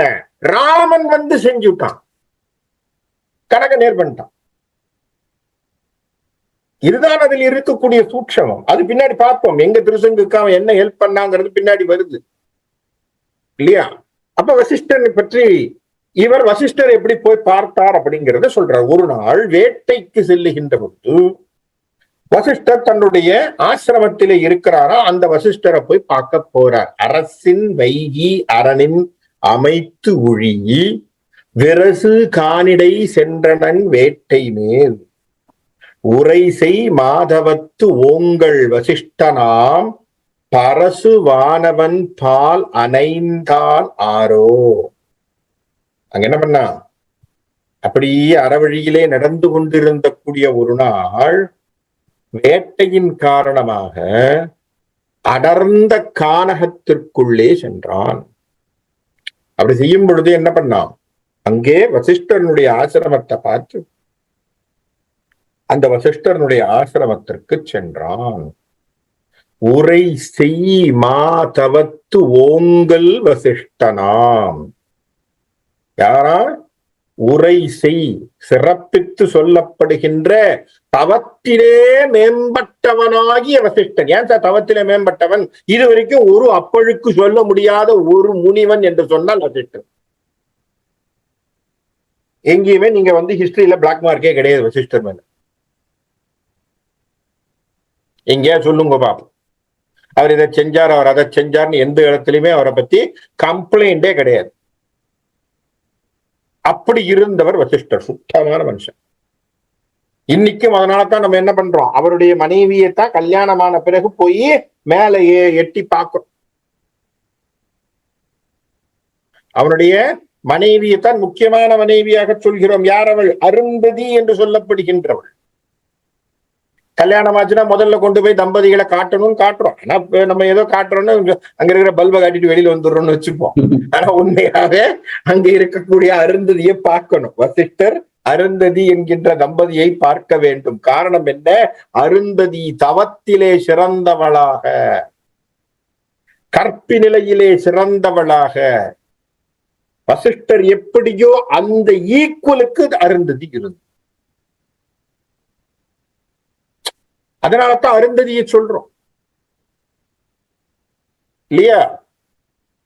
ராமன் வந்து செஞ்சுட்டான், கணக்க நேர் பண்ணிட்டான். இதுதான் அதில் இருக்கக்கூடிய சூட்சமம். அது பின்னாடி பார்ப்போம், எங்க திருசங்குக்கு அவன் என்ன ஹெல்ப் பண்ணாங்கிறது பின்னாடி வருது இல்லையா? அப்ப வசிஷ்டனை பற்றி இவர் வசிஷ்டர் எப்படி போய் பார்த்தார் அப்படிங்கறத சொல்றார். ஒரு நாள் வேட்டைக்கு செல்லுகின்ற பொழுது வசிஷ்டர் தன்னுடைய ஆசிரமத்திலே இருக்கிறாரா, அந்த வசிஷ்டரை போய் பார்க்க போறார். அரசின் வைகி அரணின் அமைத்து ஒழி விரசு காணிடை சென்றனன் வேட்டை மேல் உரைசை மாதவத்து ஓங்கள் வசிஷ்டனாம் பரசு வானவன் பால் அணைந்தான் ஆரோ. அங்க என்ன பண்ணா, அப்படியே அறவழியிலே நடந்து கொண்டிருந்த கூடிய ஒரு நாள் வேட்டையின் காரணமாக அடர்ந்த கானகத்திற்குள்ளே சென்றான். அப்படி செய்யும் பொழுது என்ன பண்ணான், அங்கே வசிஷ்டனுடைய ஆசிரமத்தை பார்த்து அந்த வசிஷ்டனுடைய ஆசிரமத்திற்கு சென்றான். உரை செய் மாதவத்து ஓங்கல் வசிஷ்டனாம். யாரா? உரை செய், சிறப்பித்து சொல்லப்படுகின்ற தவத்திலே மேம்பட்டவனாகிய வசிஷ்டன். ஏன் சார் தவத்திலே மேம்பட்டவன்? இதுவரைக்கும் ஒரு அப்பழுக்கு சொல்ல முடியாத ஒரு முனிவன் என்று சொன்னால் வசிஷ்டன். எங்கேயுமே நீங்க வந்து ஹிஸ்டரியில பிளாக் மார்க்கே கிடையாது வசிஷ்டர் மேல. எங்கேயா சொல்லுங்க பாப்போம், அவர் இதை செஞ்சார் அவர் அதை செஞ்சார்னு எந்த இடத்துலயுமே அவரை பத்தி கம்ப்ளைண்டே கிடையாது. அப்படி இருந்தவர் வசிஷ்டர், சுத்தமான மனுஷன். இன்னைக்கும் அதனாலதான் நம்ம என்ன பண்றோம், அவருடைய மனைவியைத்தான் கல்யாணமான பிறகு போய் மேல எட்டி பார்க்கிறோம். அவனுடைய மனைவியைத்தான் முக்கியமான மனைவியாக சொல்கிறோம். யார் அவள்? அருந்ததி என்று சொல்லப்படுகின்றவள். கல்யாணம் ஆச்சுன்னா முதல்ல கொண்டு போய் தம்பதிகளை காட்டணும்னு காட்டுறோம். ஆனா நம்ம ஏதோ காட்டுறோம்னு அங்க இருக்கிற பல்பை காட்டிட்டு வெளியில வந்துடுறோம்னு வச்சுப்போம். ஆனா உண்மையாவே அங்க இருக்கக்கூடிய அருந்ததியை பார்க்கணும். வசிஷ்டர் அருந்ததி என்கின்ற தம்பதியை பார்க்க வேண்டும். காரணம் என்ன? அருந்ததி தவத்திலே சிறந்தவளாக, கற்பி நிலையிலே சிறந்தவளாக, வசிஷ்டர் எப்படியோ அந்த ஈக்குவலுக்கு அருந்ததி இருந்தது. அதனாலதான் அருந்ததியை சொல்றோம் இல்லையா?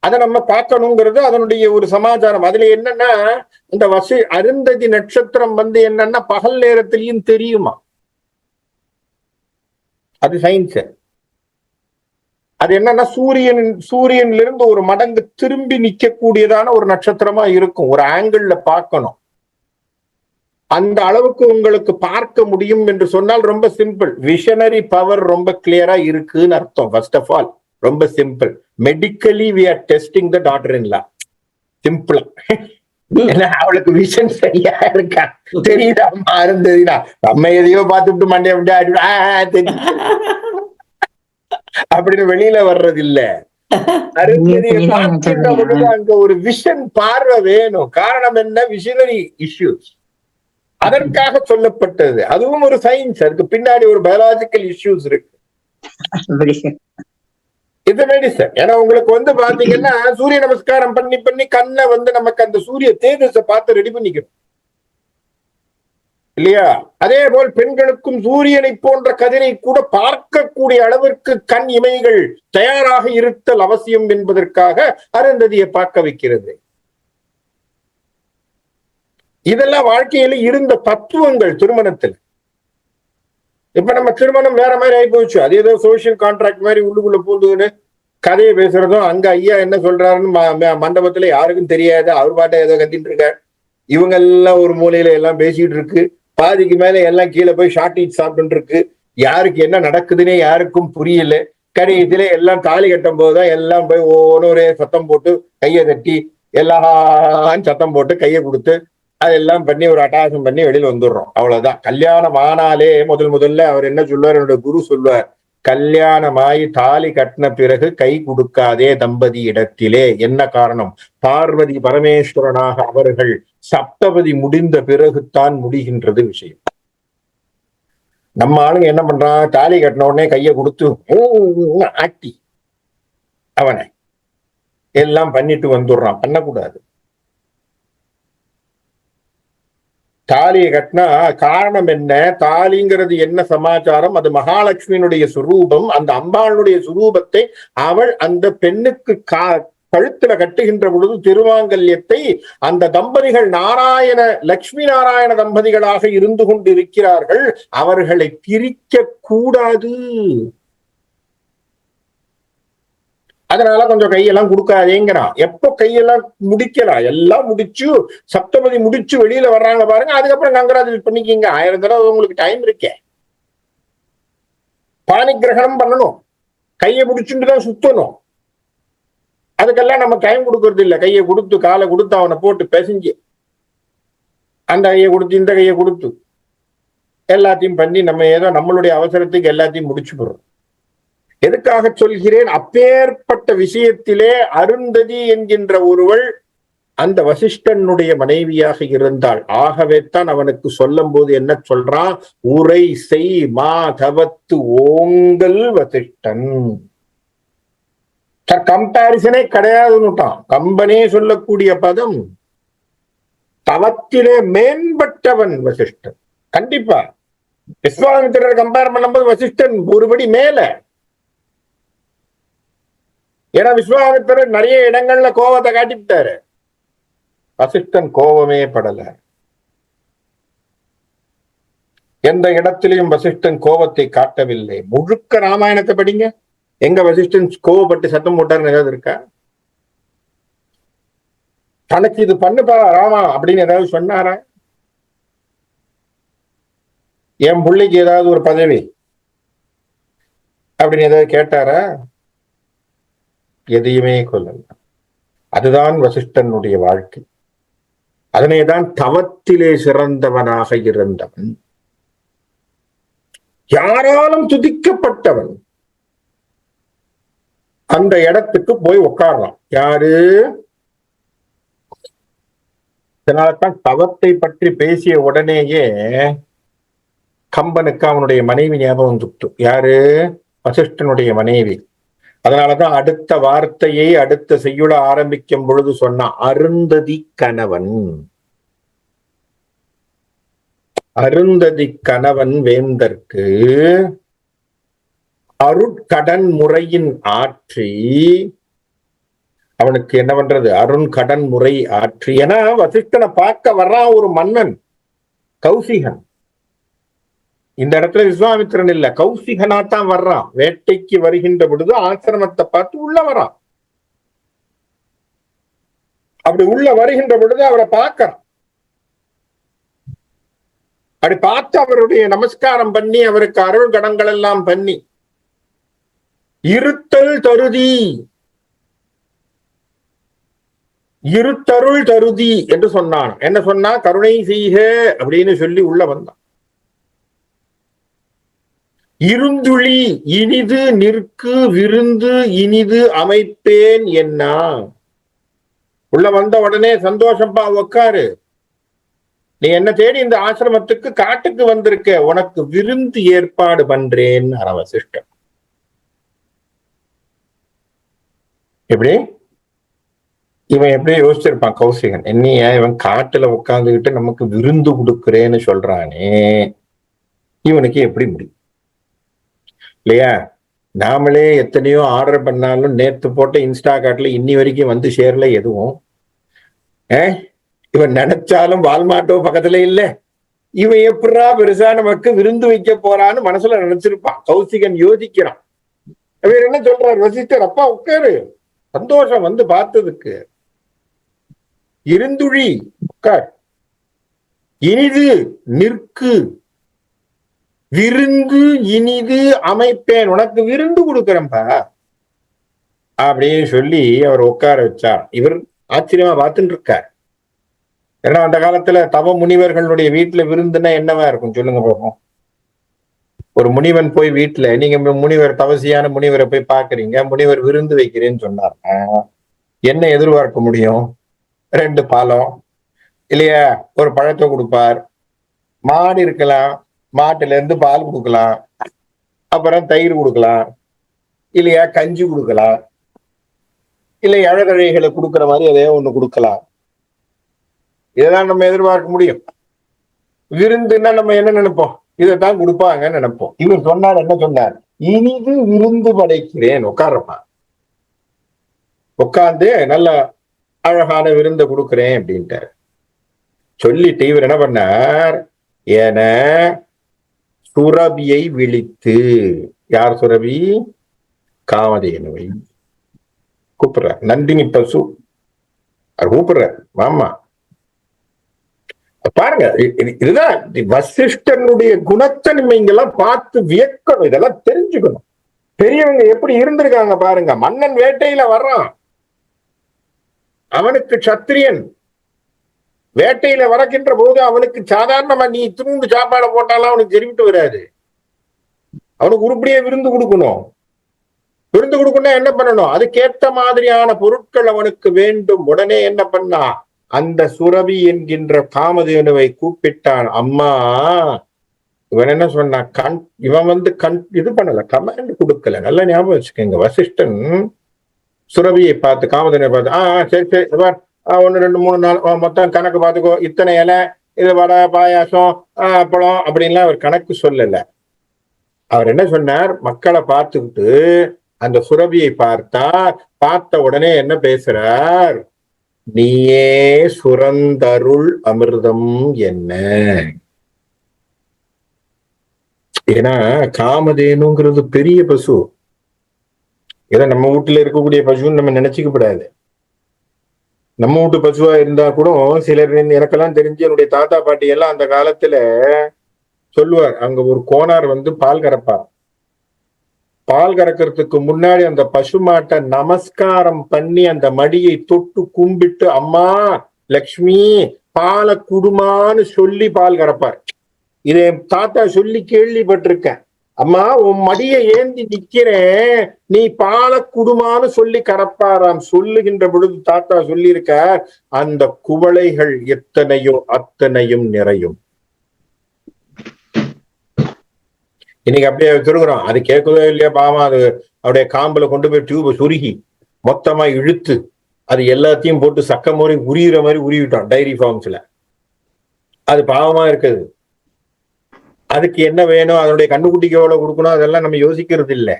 அதை நம்ம பார்க்கணுங்கிறது அதனுடைய ஒரு சமாச்சாரம். அதுல என்னன்னா, இந்த அருந்ததி நட்சத்திரம் வந்து என்னன்னா பகல் நேரத்திலையும் தெரியுமா, அது சயின்ஸ். அது என்னன்னா சூரியன்ல இருந்து ஒரு மடங்கு திரும்பி நிக்கக்கூடியதான ஒரு நட்சத்திரமா இருக்கும். ஒரு ஆங்கிள் பார்க்கணும், அந்த அளவுக்கு உங்களுக்கு பார்க்க முடியும் என்று சொன்னால் ரொம்ப சிம்பிள். விஷனரி பவர் ரொம்ப கிளியரா இருக்குன்னு அர்த்தம். ஃபர்ஸ்ட் ஆஃப் ஆல் ரொம்ப simple. Medically we are testing the daughter-in-law. சிம்பிளா. அவளுக்கு விஷன் சரியா இருக்கா தெரியுதா? அம்மா இருந்ததுன்னா நம்ம எதையோ பார்த்துட்டு மண்டைய அப்படின்னு வெளியில வர்றது இல்ல. அருந்ததியை பார்க்கின்ற பொழுது அங்க ஒரு விஷன் பார்வை வேணும். காரணம் என்ன? Visionary issues. அதற்காக சொல்லப்பட்டது. அதுவும் ஒரு சயின்ஸ். அதுக்கு பின்னாடி ஒரு பயாலஜிக்கல் இஷ்யூஸ் இருக்கு. இது மெடிசன். ஏன்னா உங்களுக்கு வந்து பாத்தீங்கன்னா சூரிய நமஸ்காரம் பண்ணி பண்ணி கண்ணை வந்து நமக்கு அந்த சூரிய தேஜஸை பார்த்து ரெடி பண்ணிக்கணும் இல்லையா? அதே போல் பெண்களுக்கும் சூரியனை போன்ற கதிரை கூட பார்க்கக்கூடிய அளவிற்கு கண் இமைகள் தயாராக இருத்தல் அவசியம் என்பதற்காக அருந்ததியை பார்க்க வைக்கிறது. இதெல்லாம் வாழ்க்கையில இருந்த தத்துவங்கள் திருமணத்தில். இப்ப நம்ம திருமணம் வேற மாதிரி ஆகி போச்சு. அது ஏதோ சோசியல் கான்ட்ராக்ட் மாதிரி உள்ளுக்குள்ள பூந்துன்னு கதையை பேசுறதும், அங்க ஐயா என்ன சொல்றாருன்னு மண்டபத்துல யாருக்கும் தெரியாது, அவர் பாட்டை ஏதோ கத்திட்டு இருக்காரு. இவங்க எல்லாம் ஒரு மூலையில எல்லாம் பேசிட்டு இருக்கு. பாதிக்கு மேல எல்லாம் கீழே போய் ஷார்ட் ஈட் சாப்பிட்டு இருக்கு. யாருக்கு என்ன நடக்குதுன்னே யாருக்கும் புரியல. கடைசியில எல்லாம் தாலி கட்டும் போதுதான் எல்லாம் போய் ஒவ்வொரு சத்தம் போட்டு கையை தட்டி எல்லாம் சத்தம் போட்டு கையை கொடுத்து அதெல்லாம் பண்ணி ஒரு அட்டகாசம் பண்ணி வெளியில வந்துடுறோம். அவ்வளவுதான். கல்யாணம் ஆனாலே முதல்ல அவர் என்ன சொல்லுவார், என்னோட குரு சொல்லுவார், கல்யாணமாயி தாலி கட்டின பிறகு கை கொடுக்காதே தம்பதி இடத்திலே. என்ன காரணம்? பார்வதி பரமேஸ்வரனாக அவர்கள் சப்தபதி முடிந்த பிறகுத்தான் முடிகின்றது விஷயம். நம்ம ஆளுங்க என்ன பண்றான், தாலி கட்டின உடனே கையை கொடுத்து ஆட்டி அவனை எல்லாம் பண்ணிட்டு வந்துடுறான். பண்ணக்கூடாது. தாலியை கட்டினா காரணம் என்ன? தாலிங்கிறது என்ன சமாச்சாரம்? அது மகாலட்சுமியினுடைய சுரூபம். அந்த அம்பாளுடைய சுரூபத்தை அவள் அந்த பெண்ணுக்கு கழுத்துல கட்டுகின்ற பொழுது திருமாங்கல்யத்தை அந்த தம்பதிகள் லட்சுமி நாராயண தம்பதிகளாக இருந்து கொண்டிருக்கிறார்கள். அவர்களை பிரிக்க கூடாது. அதனால கொஞ்சம் கையெல்லாம் கொடுக்காதேங்கிறான். எப்போ கையெல்லாம் முடிக்கலாம், எல்லாம் முடிச்சு சப்தபதி முடிச்சு வெளியில வர்றாங்க பாருங்க, அதுக்கப்புறம் கங்கராஜுலேட் பண்ணிக்கிங்க. 1000 தடவை உங்களுக்கு டைம் இருக்கே. பாணி கிரகணம் பண்ணணும், கையை முடிச்சுட்டு தான் சுத்தணும். அதுக்கெல்லாம் நம்ம டைம் கொடுக்கறது இல்லை. கையை கொடுத்து காலை கொடுத்து அவனை போட்டு பேசிஞ்சு அந்த கையை கொடுத்து இந்த கையை கொடுத்து எல்லாத்தையும் பண்ணி நம்ம ஏதோ நம்மளுடைய அவசரத்துக்கு எல்லாத்தையும் முடிச்சு போடுறோம். எதுக்காக சொல்கிறேன்? அப்பேற்பட்ட விஷயத்திலே அருந்ததி என்கின்ற ஒருவள் அந்த வசிஷ்டனுடைய மனைவியாக இருந்தாள். ஆகவே தான் அவனுக்கு சொல்லும் போது என்ன சொல்றான், உரை செய் மாதவத்து ஓங்கல் வசிஷ்டன். கம்பாரிசனே கிடையாதுன்னுட்டான். கம்பனே சொல்லக்கூடிய பதம், தவத்திலே மேம்பட்டவன் வசிஷ்டன். கண்டிப்பா விஸ்வாமித்திரர் கம்பேர் பண்ணும்போது வசிஷ்டன் ஒருபடி மேல. ஏன்னா விஸ்வாமித்திரர் நிறைய இடங்கள்ல கோபத்தை காட்டிவிட்டாரு, வசிஷ்டன் கோபமே படல. எந்த இடத்திலையும் வசிஷ்டன் கோபத்தை காட்டவில்லை. முழுக்க ராமாயணத்தை படிங்க, எங்க வசிஷ்டன் கோபப்பட்டு சத்தம் போட்டாருன்னு ஏதாவது இருக்கா? தனக்கு இது பண்ணுப்பா ராமா அப்படின்னு ஏதாவது சொன்னாரா? என் பிள்ளைக்கு ஏதாவது ஒரு பதவி அப்படின்னு ஏதாவது கேட்டாரா? எதையுமே கொள்ளல. அதுதான் வசிஷ்டனுடைய வாழ்க்கை. அதனைதான் தவத்திலே சிறந்தவனாக இருந்தவன், யாராலும் துதிக்கப்பட்டவன். அந்த இடத்துக்கு போய் உட்காரலாம். யாரு? இதனால்தான் தவத்தை பற்றி பேசிய உடனேயே கம்பனுக்கு அவனுடைய மனைவி ஞாபகம் சுட்டு. யாரு? வசிஷ்டனுடைய மனைவி. அதனாலதான் அடுத்த வார்த்தையை அடுத்த செய்யுள ஆரம்பிக்கும் பொழுது சொன்ன அருந்ததி கணவன். அருந்ததி கணவன் வேந்தற்கு அருட்கடன் முறையின் ஆற்றி, அவனுக்கு என்ன பண்றது, அருண்கடன் முறை ஆற்றி. ஏன்னா வசிஷ்டனை பார்க்க வர்றான் ஒரு மன்னன், கௌசிகன். இந்த இடத்துல விஸ்வாமித்திரன் இல்ல, கௌசிகனாத்தான் வர்றான். வேட்டைக்கு வருகின்ற பொழுது ஆசிரமத்தை பார்த்து உள்ள வரான். அப்படி உள்ள வருகின்ற பொழுது அவரை பார்க்கிறான். அப்படி பார்த்து அவருடைய நமஸ்காரம் பண்ணி அவருக்கு அருள் கடங்கள் எல்லாம் பண்ணி, இருத்தல் தருதி, இருத்தருள் தருதி என்று சொன்னான். என்ன சொன்னா? கருணை செய்க அப்படின்னு சொல்லி உள்ள வந்தான். இருந்துளி இனிது நிற்கு விருந்து இனிது அமைப்பேன் என்ன. உள்ள வந்த உடனே சந்தோஷப்பா, உட்காரு, நீ என்ன தேடி இந்த ஆசிரமத்துக்கு காட்டுக்கு வந்திருக்க, உனக்கு விருந்து ஏற்பாடு பண்றேன் வசிஷ்டன். எப்படி இவன் எப்படி யோசிச்சிருப்பான் கௌசிகன், என்னைய இவன் காட்டுல உட்கார்ந்துகிட்டு நமக்கு விருந்து கொடுக்குறேன்னு சொல்றானே, இவனுக்கு எப்படி முடியும் இல்லையா? நாமளே எத்தனையோ ஆர்டர் பண்ணாலும் நேத்து போட்ட இன்ஸ்டா கார்ட்ல இன்னி வரைக்கும் வந்து ஷேர்ல எதுவும். இவன் நினைச்சாலும் வால்மார்ட்டோ பக்கத்துல இல்ல, இவன் எப்படா பெருசா நமக்கு விருந்து வைக்க போறான்னு மனசுல நினைச்சிருப்பான். கௌசிகன் யோசிக்கிறான். இவர் என்ன சொல்றாரு வசிஷ்டர், அப்பா உட்காரு, சந்தோஷம் வந்து பார்த்ததுக்கு, இருந்துழி உட்கார், இனிது நிற்கு விருந்து இனிது அமைப்பேன், உனக்கு விருந்து கொடுக்கிறேன்பா அப்படின்னு சொல்லி அவர் உட்கார வச்சார். இவர் ஆச்சரியமா பார்த்துட்டு இருக்கார். ஏன்னா அந்த காலத்துல தவ முனிவர்களுடைய வீட்டுல விருந்துன்னா என்னவா இருக்கும் சொல்லுங்க பார்ப்போம். ஒரு முனிவன் போய் வீட்டுல, நீங்க முனிவர் தவசியான முனிவரை போய் பாக்குறீங்க, முனிவர் விருந்து வைக்கிறேன்னு சொன்னார், என்ன எதிர்பார்க்க முடியும்? 2 பாலம் இல்லையா, ஒரு பழத்தை கொடுப்பார், மாடு இருக்கலாம், மாட்டுல இருந்து பால் கொடுக்கலாம், அப்புறம் தயிர் கொடுக்கலாம், இல்லையா கஞ்சி கொடுக்கலாம், இல்லை அழகழைகளை கொடுக்குற மாதிரி எதையோ ஒண்ணு கொடுக்கலாம். இதைதான் நம்ம எதிர்பார்க்க முடியும். விருந்துன்னா நம்ம என்ன நினைப்போம்? இதைத்தான் கொடுப்பாங்கன்னு நினைப்போம். இவர் சொன்னார், என்ன சொன்னார்? இனிது விருந்து படைக்கிறேன், உட்கார்றப்பா, உட்கார்ந்து நல்ல அழகான விருந்தை கொடுக்குறேன் அப்படின்ட்டார். சொல்லிட்டு இவர் என்ன பண்ணார், என சுரபியை விழித்து, யார் சுரபி? காமதேனுவை கூப்பிடுறார். நந்தினி பசு கூப்பிடுறார், மாமா. பாருங்க, இதுதான் வசிஷ்டனுடைய குணத்தன்மை. இங்கெல்லாம் பார்த்து வியக்கணும், இதெல்லாம் தெரிஞ்சுக்கணும். பெரியவங்க எப்படி இருந்திருக்காங்க பாருங்க. மன்னன் வேட்டையில வர்றான், அவனுக்கு சத்திரியன் வேட்டையில வரக்கின்ற போது அவனுக்கு சாதாரணமா நீ திரும்பி சாப்பாடு போட்டாலும் அவனுக்கு தெரிவிட்டு வராது. அவனுக்கு உருப்படியே விருந்து கொடுக்கணும். விருந்து கொடுக்கணும் என்ன பண்ணணும்? அதுக்கேற்ற மாதிரியான பொருட்கள் அவனுக்கு வேண்டும். உடனே என்ன பண்ணா, அந்த சுரபி என்கின்ற காமதேனுவை கூப்பிட்டான். அம்மா, இவன் என்ன சொன்னா, இவன் இது பண்ணல, கமாண்ட் கொடுக்கல. நல்லா ஞாபகம் வச்சுக்கோங்க. வசிஷ்டன் சுரபியை பார்த்து, காமதேனை பார்த்து, சரி சரி 1 2 3 4 மொத்தம் கணக்கு பார்த்துக்கோ, இத்தனை இலை, இது வடை பாயாசம் அப்பளம் அப்படின்லாம் அவர் கணக்கு சொல்லல. அவர் என்ன சொன்னார், மக்களை பார்த்துக்கிட்டு அந்த சுரபியை பார்த்த உடனே என்ன பேசுறார், நீயே சுரந்தருள் அமிர்தம் என்ன. ஏன்னா காமதேனுங்கிறது பெரிய பசு. ஏன்னா நம்ம வீட்டுல இருக்கக்கூடிய பசுன்னு நம்ம நினைச்சுக்கப்படாது. நம்ம வீட்டு பசுவா இருந்தா கூட சிலர், எனக்கெல்லாம் தெரிஞ்சு என்னுடைய தாத்தா பாட்டி எல்லாம் அந்த காலத்துல சொல்லுவார், அங்க ஒரு கோனார் பால் கறப்பார். பால் கறக்கிறதுக்கு முன்னாடி அந்த பசு மாட்டை நமஸ்காரம் பண்ணி அந்த மடியை தொட்டு கும்பிட்டு, அம்மா லக்ஷ்மி பாலை குடுமான்னு சொல்லி பால் கறப்பார். இதை தாத்தா சொல்லி கேள்விப்பட்டிருக்கேன். அம்மா உன் மடியை ஏந்தி நிக்கிறேன், நீ பாலை குடுமான்னு சொல்லி கறப்பாராம். சொல்லுகின்ற பொழுது தாத்தா சொல்லியிருக்கார், அந்த குவளைகள் எத்தனையோ அத்தனையும் நிறையும். இன்னைக்கு அப்படியே வச்சிருக்கிறோம். அது கேட்கவே இல்லையா பாவம், அது அப்படியே காம்புல கொண்டு போய் டியூபை சுருகி மொத்தமா இழுத்து அது எல்லாத்தையும் போட்டு சக்க முறை உரியிற மாதிரி உருவிட்டோம் டைரி ஃபார்ம்ஸ்ல. அது பாவமா இருக்குது. அதுக்கு என்ன வேணும், அதனுடைய கண்ணுக்குட்டிக்கு எவ்வளவு கொடுக்கணும், அதெல்லாம் நம்ம யோசிக்கிறது இல்லை.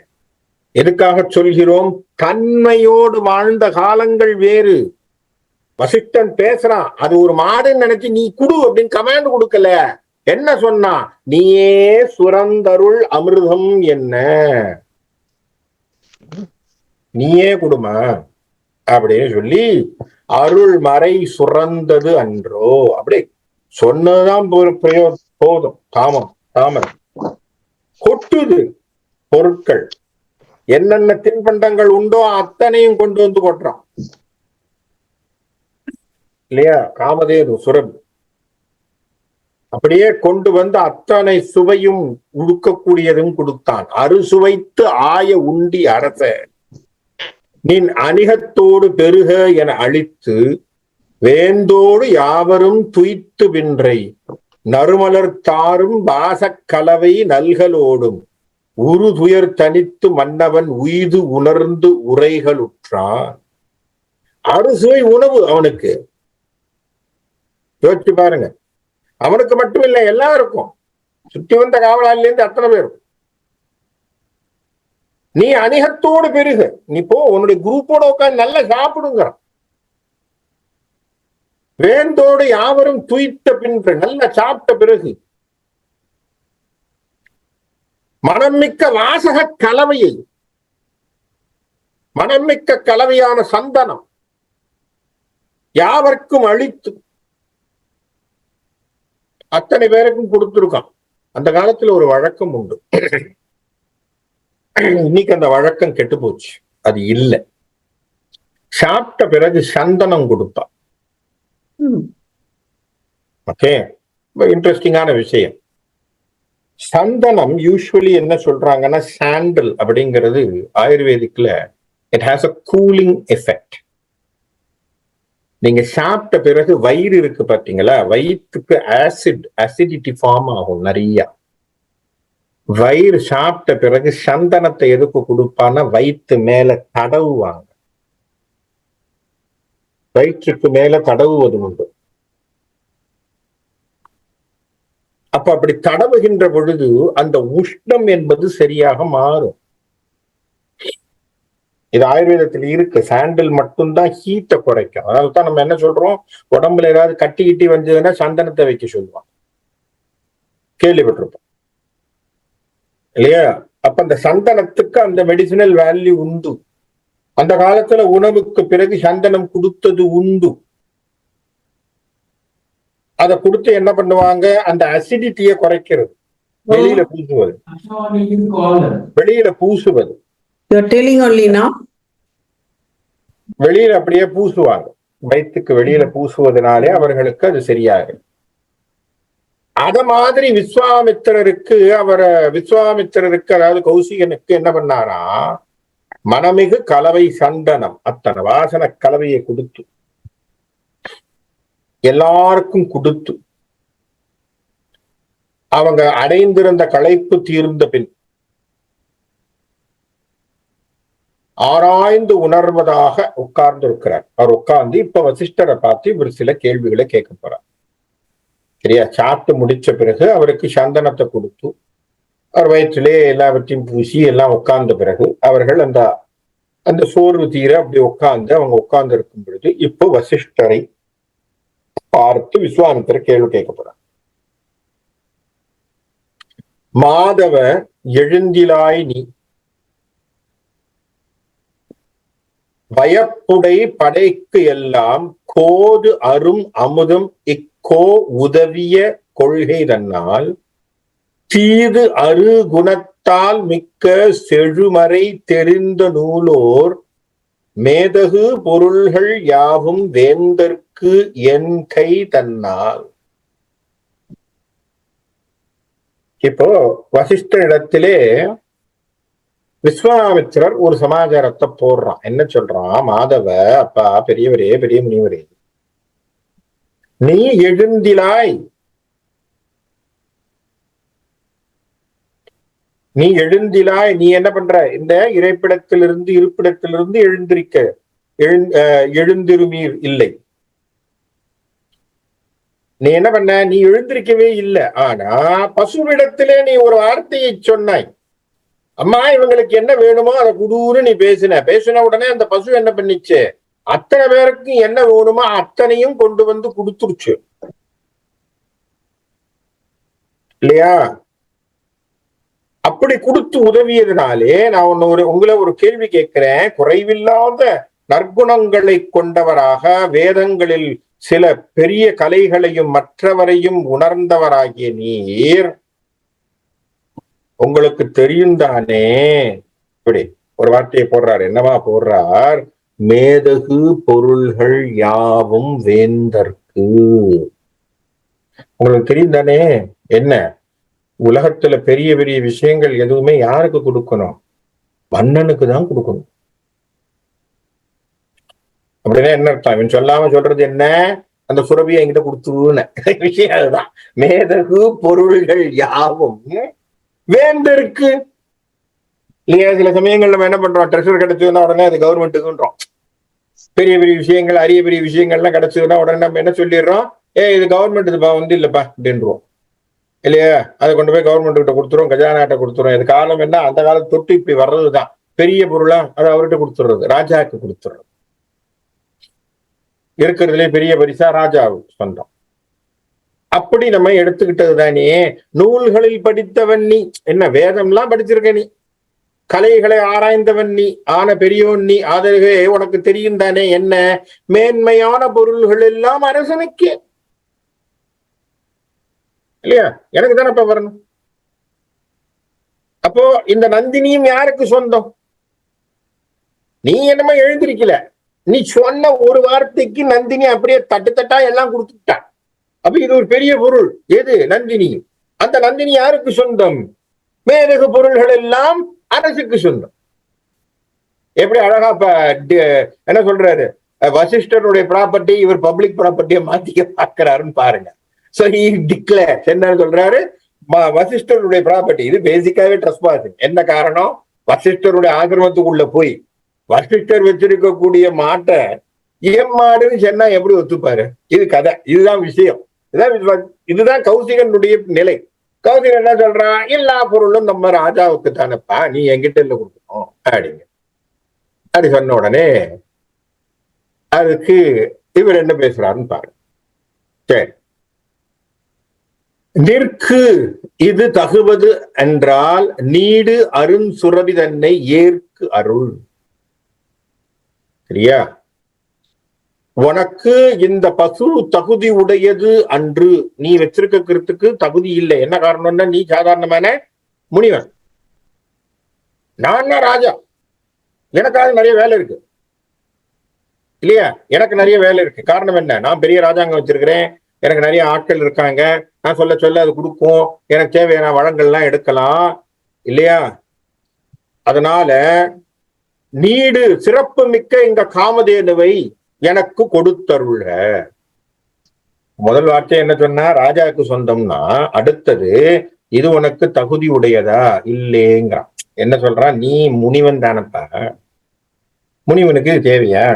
எதுக்காக சொல்கிறோம்? தன்மையோடு வாழ்ந்த காலங்கள் வேறு. வசிஷ்டன் பேசுறான், அது ஒரு மாடுன்னு நினைச்சு நீ குடு அப்படின்னு கமாண்ட் கொடுக்கல. என்ன சொன்னா, நீயே சுரந்தருள் அமிர்தம் என்ன, நீயே குடுமா அப்படின்னு சொல்லி அருள் மறை சுரந்தது அன்றோ. அப்படி சொன்னதுதான் போதும். தாமரை கொட்டுது பொருட்கள், என்னென்ன தின்பண்டங்கள் உண்டோ அத்தனையும் கொண்டு வந்து கொட்டுறான் இல்லையா. காமதேனு சுரபி அப்படியே கொண்டு வந்து அத்தனை சுவையும் உடுக்கக்கூடியதும் கொடுத்தான். அறுசுவைத்து ஆய உண்டி அரச நின் அணிகத்தோடு பெருக என அழித்து வேந்தோடு யாவரும் துய்த்து வின்றை நறுமலர் தாரும் வாசக்கலவை நல்கலோடும் உரு துயர் தனித்து மன்னவன் உய்து உணர்ந்து உரைகளுற்றான். அறுசுவை உணவு அவனுக்கு. யோசிச்சு பாருங்க, அவனுக்கு மட்டும் இல்லை, எல்லாருக்கும். சுற்றி வந்த காவலாளில இருந்து அத்தனை பேரும். நீ அணிகத்தோடு பெருகு, நீ போ உன்னுடைய குரூப்போட உட்காந்து நல்லா சாப்பிடுங்க. வேந்தோடு யாவரும் துய்த்த பின்பு, நல்லா சாப்பிட்ட பிறகு மனமிக்க வாசக கலவையை, மனமிக்க கலவையான சந்தனம் யாவர்க்கும் அளித்து அத்தனை பேருக்கும் கொடுத்திருக்கான். அந்த காலத்துல ஒரு வழக்கம் உண்டு. இன்னைக்கு அந்த வழக்கம் கெட்டு போச்சு, அது இல்லை. சாப்பிட்ட பிறகு சந்தனம் கொடுப்பா. ஓகே, இன்ட்ரெஸ்டிங்கான விஷயம். சந்தனம் யூஸ்வலி என்ன சொல்றாங்கன்னா, சாண்டல் அப்படிங்கிறது ஆயுர்வேதிக்ல it has a cooling effect. நீங்க சாப்பிட்ட பிறகு வயிறு இருக்கு பாத்தீங்களா, வயிற்றுக்கு அசிடிட்டி ஃபார்ம் ஆகும் நிறைய. வயிறு சாப்பிட்ட பிறகு சந்தனத்தை எதுக்கு கொடுப்பான்னா வயிற்று மேல தடவுவாங்க, வயிற்றுக்கு மேல தடவுவது உண்டு. அப்ப அப்படி தடவுகின்ற பொழுது அந்த உஷ்ணம் என்பது சரியாக மாறும். இது ஆயுர்வேதத்தில் இருக்கு. சாண்டில் மட்டும்தான் ஹீட்டை குறைக்கும். அதனால தான் நம்ம என்ன சொல்றோம், உடம்புல ஏதாவது கட்டி கிட்டி வந்ததுன்னா சந்தனத்தை வைக்க சொல்லுவாங்க, கேள்விப்பட்டிருப்போம் இல்லையா? அப்ப அந்த சந்தனத்துக்கு அந்த மெடிசினல் வேல்யூ உண்டு. அந்த காலத்துல உணவுக்கு பிறகு சந்தனம் கொடுத்தது உண்டு. அதை கொடுத்து என்ன பண்ணுவாங்க, அந்த அசிடிட்டியை குறைக்கிறது, வெளியில பூசுவது, வெளியில பூசுவது. வெளியில அப்படியே பூசுவாங்க, வயிற்றுக்கு வெளியில பூசுவதனாலே அவர்களுக்கு அது சரியாகும். அத மாதிரி விஸ்வாமித்திரருக்கு அதாவது கௌசிகனுக்கு என்ன பண்ணாரா, மனமிகு கலவை சந்தனம் அத்தனை வாசன கலவையை கொடுத்து எல்லாருக்கும் கொடுத்து அவங்க அடைந்திருந்த களைப்பு தீர்ந்த பின் ஆராய்ந்து உணர்வதாக உட்கார்ந்து இருக்கிறார். அவர் உட்கார்ந்து இப்ப வசிஷ்டரை பார்த்து ஒரு சில கேள்விகளை கேட்க போறார். சரியா? சாப்பிட்டு முடிச்ச பிறகு அவருக்கு சந்தனத்தை கொடுத்து அவர் வயிற்றிலே எல்லாவற்றையும் பூசி எல்லாம் உட்கார்ந்த பிறகு அவர்கள் அந்த சோர்வு தீர அப்படி அவங்க உட்கார்ந்து இருக்கும் பொழுது இப்போ வசிஷ்டரை பார்த்து விஸ்வாமித்திரர் கேள்வி கேட்க போறார். மாதவ எழுந்திலாய் நீ வயப்புடை படைக்கு எல்லாம் கோது அரும் அமுதம் இக்கோ உதவிய கொள்கை தன்னால் தீது அரு குணத்தால் மிக்க செழுமறை தெரிந்த நூலோர் மேதகு பொருள்கள் யாவும் வேந்தற்கு என் கை தன்னால். இப்போ வசிஷ்ட இடத்திலே விஸ்வாமித்திரர் ஒரு சமாச்சாரத்தை போடுறான். என்ன சொல்றான், மாதவ அப்பா, பெரியவரே, பெரிய முனிவரே, நீ எழுந்திலாய், நீ என்ன பண்ற, இந்த இருப்பிடத்திலிருந்து எழுந்திருமீர் இல்லை. நீ என்ன பண்ண, நீ எழுந்திருக்கவே இல்லை. ஆனா பசுவிடத்திலே நீ ஒரு வார்த்தையை சொன்னாய், அம்மா இவங்களுக்கு என்ன வேணுமோ அதை குடூரு நீ பேசின உடனே அந்த பசு என்ன பண்ணிச்சு, அத்தனை பேருக்கு என்ன வேணுமோ அத்தனையும் கொண்டு வந்து கொடுத்துருச்சு இல்லையா? அப்படி கொடுத்து உதவியதுனாலே நான் உங்களை ஒரு கேள்வி கேட்கிறேன். குறைவில்லாத நற்குணங்களை கொண்டவராக, வேதங்களில் சில பெரிய கலைகளையும் மற்றவரையும் உணர்ந்தவராகிய நீர், உங்களுக்கு தெரியும் தானே, இப்படி ஒரு வார்த்தையை போடுறார். என்னவா போடுறார், மேதகு பொருள்கள் யாவும் வேந்தற்கு. உங்களுக்கு தெரியும் தானே, என்ன உலகத்துல பெரிய பெரிய விஷயங்கள் எதுவுமே யாருக்கு கொடுக்கணும், மன்னனுக்கு தான் கொடுக்கணும். அப்படின்னா என்ன அர்த்தம், இவன் சொல்லாம சொல்றது என்ன, அந்த சுரபியை என்கிட்ட கொடுத்துருன்னு விஷயம் அதுதான். மேதகு பொருள்கள் யாவும் வேந்தருக்கு இல்லையா? சில சமயங்கள் நம்ம என்ன பண்றோம், ட்ரெஷர் கிடைச்சதுன்னா உடனே அது கவர்மெண்ட்டுக்குன்றோம். பெரிய பெரிய விஷயங்கள், அரிய பெரிய விஷயங்கள்லாம் கிடைச்சதுன்னா உடனே நம்ம என்ன சொல்லிடுறோம், இது கவர்மெண்ட் இதுப்பா வந்து இல்லப்பா அப்படின்றோம் இல்லையா? அதை கொண்டு போய் கவர்மெண்ட் கிட்ட கொடுத்துரும், கஜானாட்ட கொடுத்துரும். இது காலம் என்ன, அந்த காலத்து தொட்டு இப்படி வர்றதுதான். பெரிய பொருளா அதை அவர்கிட்ட கொடுத்துடுறது, ராஜாவுக்கு கொடுத்துடுறது. இருக்கிறதுலே பெரிய பரிசா ராஜாவுக்கு சொந்தம். அப்படி நம்ம எடுத்துக்கிட்டது தானே. நூல்களில் படித்தவன் நீ, என்ன வேதம்லாம் படிச்சிருக்க நீ, கலைகளை ஆராய்ந்தவன் நீ, ஆன பெரியோன் நீ, ஆதரவே உனக்கு தெரியும் தானே என்ன மேன்மையான பொருள்கள் எல்லாம் அரசனுக்கு இல்லையா? எனக்கு தானே இப்ப வரணும். அப்போ இந்த நந்தினியும் யாருக்கு சொந்தம்? நீ என்னமோ எழுந்திருக்கல, நீ சொன்ன ஒரு வார்த்தைக்கு நந்தினி அப்படியே தட்டு தட்டா எல்லாம் கொடுத்துட்டான். அப்ப இது ஒரு பெரிய பொருள். எது? நந்தினி. அந்த நந்தினி யாருக்கு சொந்தம்? மேதகு பொருள்கள் எல்லாம் அரசுக்கு சொந்தம். எப்படி அழகா என்ன சொல்றாரு, வசிஷ்டருடைய ப்ராப்பர்ட்டி இவர் பப்ளிக் ப்ராப்பர்ட்டியை மாத்திக்க பார்க்கிறாருன்னு பாருங்க. சோ ஹி டிக்ளேர்ஸ், என்ன சொல்றாரு, வசிஷ்டருடைய ப்ராப்பர்ட்டி இது பேசிக்காவே ட்ரெஸ்பாசிங். என்ன காரணம்? வசிஷ்டருடைய ஆசிரமத்துக்குள்ள போய் வசிஷ்டர் வச்சிருக்கக்கூடிய மாட்டை மாடுன்னு சொன்னா எப்படி ஒத்துப்பாரு? இது கதை, இதுதான் விஷயம், இதுதான் கௌசிகனுடைய நிலை. கௌசிகன் என்ன சொல்றான், எல்லா பொருளும் நம்ம ராஜாவுக்கு தானப்பா, நீ என்கிட்ட இல்ல கொடுக்கணும் அப்படிங்க. அப்படி சொன்ன உடனே அதுக்கு இவர் என்ன பேசுறாருன்னு பாருங்க. சரி, நிற்கு இது தகுவது என்றால் நீடு அருண் சுரபி தன்னை ஏற்கு அருள். சரியா? உனக்கு இந்த பசு தகுதி உடையது அன்று, நீ வச்சிருக்கிறதுக்கு தகுதி இல்லை. என்ன காரணம்னா நீ சாதாரணமான முனிவன், நான் ராஜா, எனக்காக நிறைய வேலை இருக்கு இல்லையா? எனக்கு நிறைய வேலை இருக்கு. காரணம் என்ன? நான் பெரிய ராஜாங்கம் வச்சிருக்கிறேன், எனக்கு நிறைய ஆட்கள் இருக்காங்க, நான் சொல்ல சொல்ல அது கொடுக்கும், எனக்கு தேவையான வளங்கள்லாம் எடுக்கலாம் இல்லையா? அதனால நீடு சிறப்பு மிக்க இந்த காமதேனுவை எனக்கு கொடுத்தருள்க. முதல் வார்த்தை என்ன சொன்னா, ராஜாவுக்கு சொந்தம்னா, அடுத்தது இது உனக்கு தகுதி உடையதா இல்லேங்கிறான். என்ன சொல்றான், நீ முனிவன் தானப்பா, முனிவனுக்கு இது தேவையா?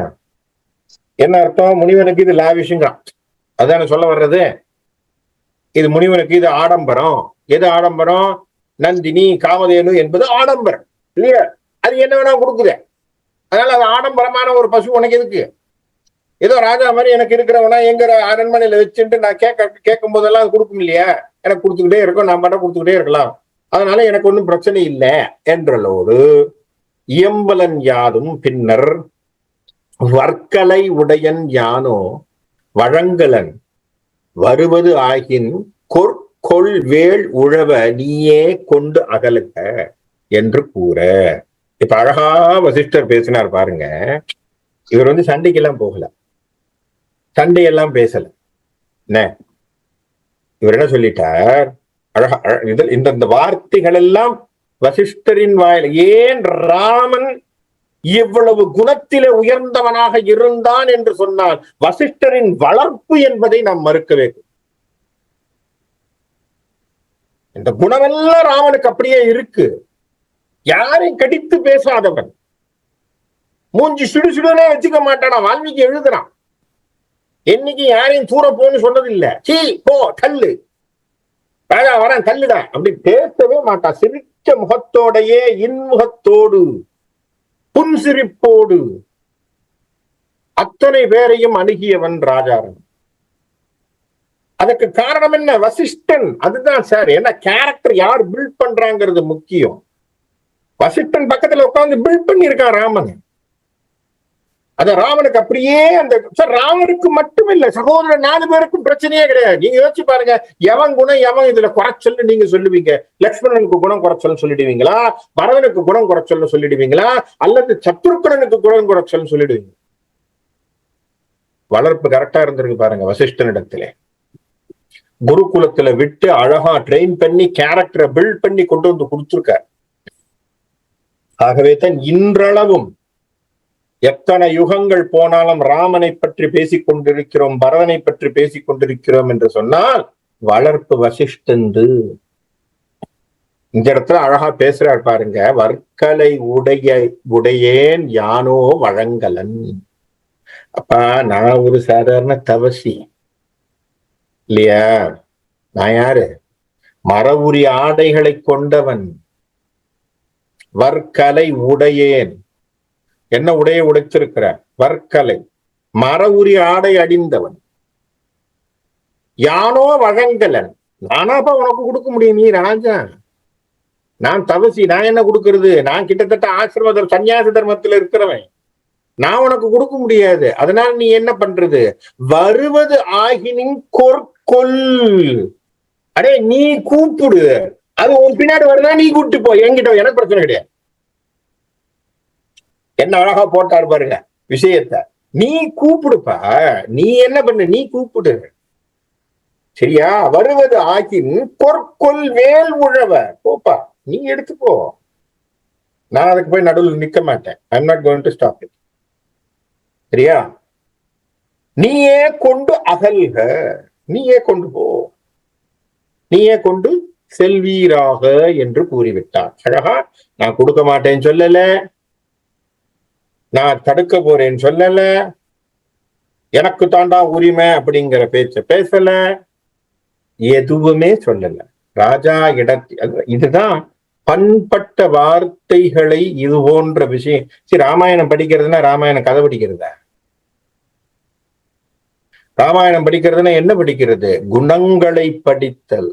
என்ன அர்த்தம்? முனிவனுக்கு இது லாவிஷுங்கிறான். அதான சொல்ல வர்றது. இது முனிவனுக்கு இது ஆடம்பரம். எது ஆடம்பரம்? நந்தினி காமதேனு என்பது ஆடம்பரம் இல்லையா? அது என்ன வேணா கொடுக்குதே. அதனால அது ஆடம்பரமான ஒரு பசு உனக்கு எதுக்கு? ஏதோ ராஜா மாதிரி எனக்கு இருக்கிறவனா எங்க அரண்மனையில வச்சுட்டு நான் கேட்கும் போதெல்லாம் அது கொடுக்கும் இல்லையா? எனக்கு கொடுத்துக்கிட்டே இருக்கும், நான் மட்டும் கொடுத்துக்கிட்டே இருக்கலாம், அதனால எனக்கு ஒன்றும் பிரச்சனை இல்லை என்றளோடு இயம்பலன் யாதும் பின்னர் வர்க்கலை உடையன் யானோ வழங்கலன் வருவது ஆகின் கொள் வேள் உழவ நீயே கொண்டு அகலுக என்று கூற. இப்ப அழகா வசிஷ்டர் பேசினார் பாருங்க. இவர் சண்டைக்கெல்லாம் போகல, சண்டையெல்லாம் பேசல. என்ன இவர் என்ன சொல்லிட்டார் அழகா, இந்த வார்த்தைகள் எல்லாம் வசிஷ்டரின் வாயில. ஏன் ராமன் இவ்வளவு குணத்திலே உயர்ந்தவனாக இருந்தான் என்று சொன்னால் வசிஷ்டரின் வளர்ப்பு என்பதை நாம் மறுக்கவே. இந்த குணமெல்லாம் ராமனுக்கு அப்படியே இருக்கு. யாரையும் கடித்து பேசாதவன், மூஞ்சி சுடுசுடுனே வச்சுக்க மாட்டானா. வால்மீகி எழுதுறான், என்னைக்கு யாரையும் தூர போன்னு சொன்னது இல்ல. சீ போ தள்ளு, ராஜா வரேன் தள்ளுடா அப்படி பேசவே மாட்டான். சிரிச்ச முகத்தோடையே இன்முகத்தோடு புன்சிரிப்போடு அத்தனை பேரையும் அணுகியவன் ராஜாரன். அதுக்கு காரணம் என்ன? வசிஷ்டன். அதுதான் சார், என்ன கேரக்டர் யார் பில்ட் பண்றாங்கிறது முக்கியம். வசிஷ்டன் பக்கத்துல உட்கார்ந்து பில்ட் பண்ணியிருக்கான் ராமன். அத ராமனுக்கு அப்படியே அந்த ராமனுக்கு மட்டும் இல்ல, சகோதரர் 4 பேருக்கும் பிரச்சனையே கிடையாது. நீங்க யோசிச்சு பாருங்க, எவன் குணம் எவன் இதுல குறைச்சல் நீங்க சொல்லுவீங்க? லக்ஷ்மணனுக்கு குணம் குறைச்சல் சொல்லிடுவீங்களா? பரதனுக்கு குணம் குறைச்சல் சொல்லிடுவீங்களா? அல்லது சத்ருக்கணனுக்கு குணம் குறைச்சல் சொல்லிடுவீங்க? வளர்ப்பு கரெக்டா இருந்திருக்கு பாருங்க வசிஷ்டனிடத்திலே. குருகுலத்துல விட்டு அழகா ட்ரெயின் பண்ணி கேரக்டரை பில்ட் பண்ணி கொண்டு வந்து கொடுத்துருக்க. ஆகவே தான் இன்றளவும் எத்தனை யுகங்கள் போனாலும் ராமனை பற்றி பேசிக் கொண்டிருக்கிறோம், பரதனை பற்றி பேசிக் கொண்டிருக்கிறோம் என்று சொன்னால் வளர்ப்பு வசிஷ்டந்து. இந்த இடத்துல அழகா பேசுறார் பாருங்க. வர்க்கலை உடையேன் யானோ வழங்கலன். அப்பா நான் ஒரு சாதாரண தவசி இல்லையா? நான் யாரு? மரவுரி ஆடைகளை கொண்டவன். வர்க்கலை உடையேன், என்ன உடைய உடைத்திருக்கிற? வர்க்கலை, மர உரி ஆடை அடிந்தவன். யானோ வழங்கலன், நானாப்பா உனக்கு கொடுக்க முடியும்? நீ ராஜா, நான் தவசி, நான் என்ன கொடுக்கறது? நான் கிட்டத்தட்ட ஆசிரம சன்னியாச தர்மத்துல இருக்கிறவன், நான் உனக்கு கொடுக்க முடியாது. அதனால நீ என்ன பண்றது? வருவது ஆகினின் கொற்கொள். அடே நீ கூப்பிடு, அது உன் பின்னாடி வருதா நீ கூப்பிட்டு போ, என்கிட்ட எனக்கு பிரச்சனை கிடையாது. என்ன அழகா போட்டார் பாருங்க விஷயத்த. நீ கூப்பிடுப்பா, நீ என்ன பண்ணு, நீ கூப்பிடு. சரியா? வருவது ஆகின் கொற்கொல் வேல் உழவ, போப்பா நீ எடுத்துக்கோ. நான் அதுக்கு போய் நடுவில் நிக்க மாட்டேன். I am not going to stop it. சரியா? நீயே கொண்டு அகல்க, நீயே கொண்டு போ, நீயே கொண்டு செல்வீராக என்று கூறிவிட்டார். அழகா, நான் கொடுக்க மாட்டேன்னு சொல்லல, நான் தடுக்க போறேன்னு சொல்லல, எனக்கு தாண்டா உரிமை அப்படிங்கிற பேச்ச பேசல, எதுவுமே சொல்லல. ராஜா இதுதான் பண்பட்ட வார்த்தைகளை, இது போன்ற விஷயம். சரி, ராமாயணம் படிக்கிறதுனா ராமாயணம் கதை படிக்கிறதா? ராமாயணம் படிக்கிறதுனா என்ன படிக்கிறது? குணங்களை படித்தல்.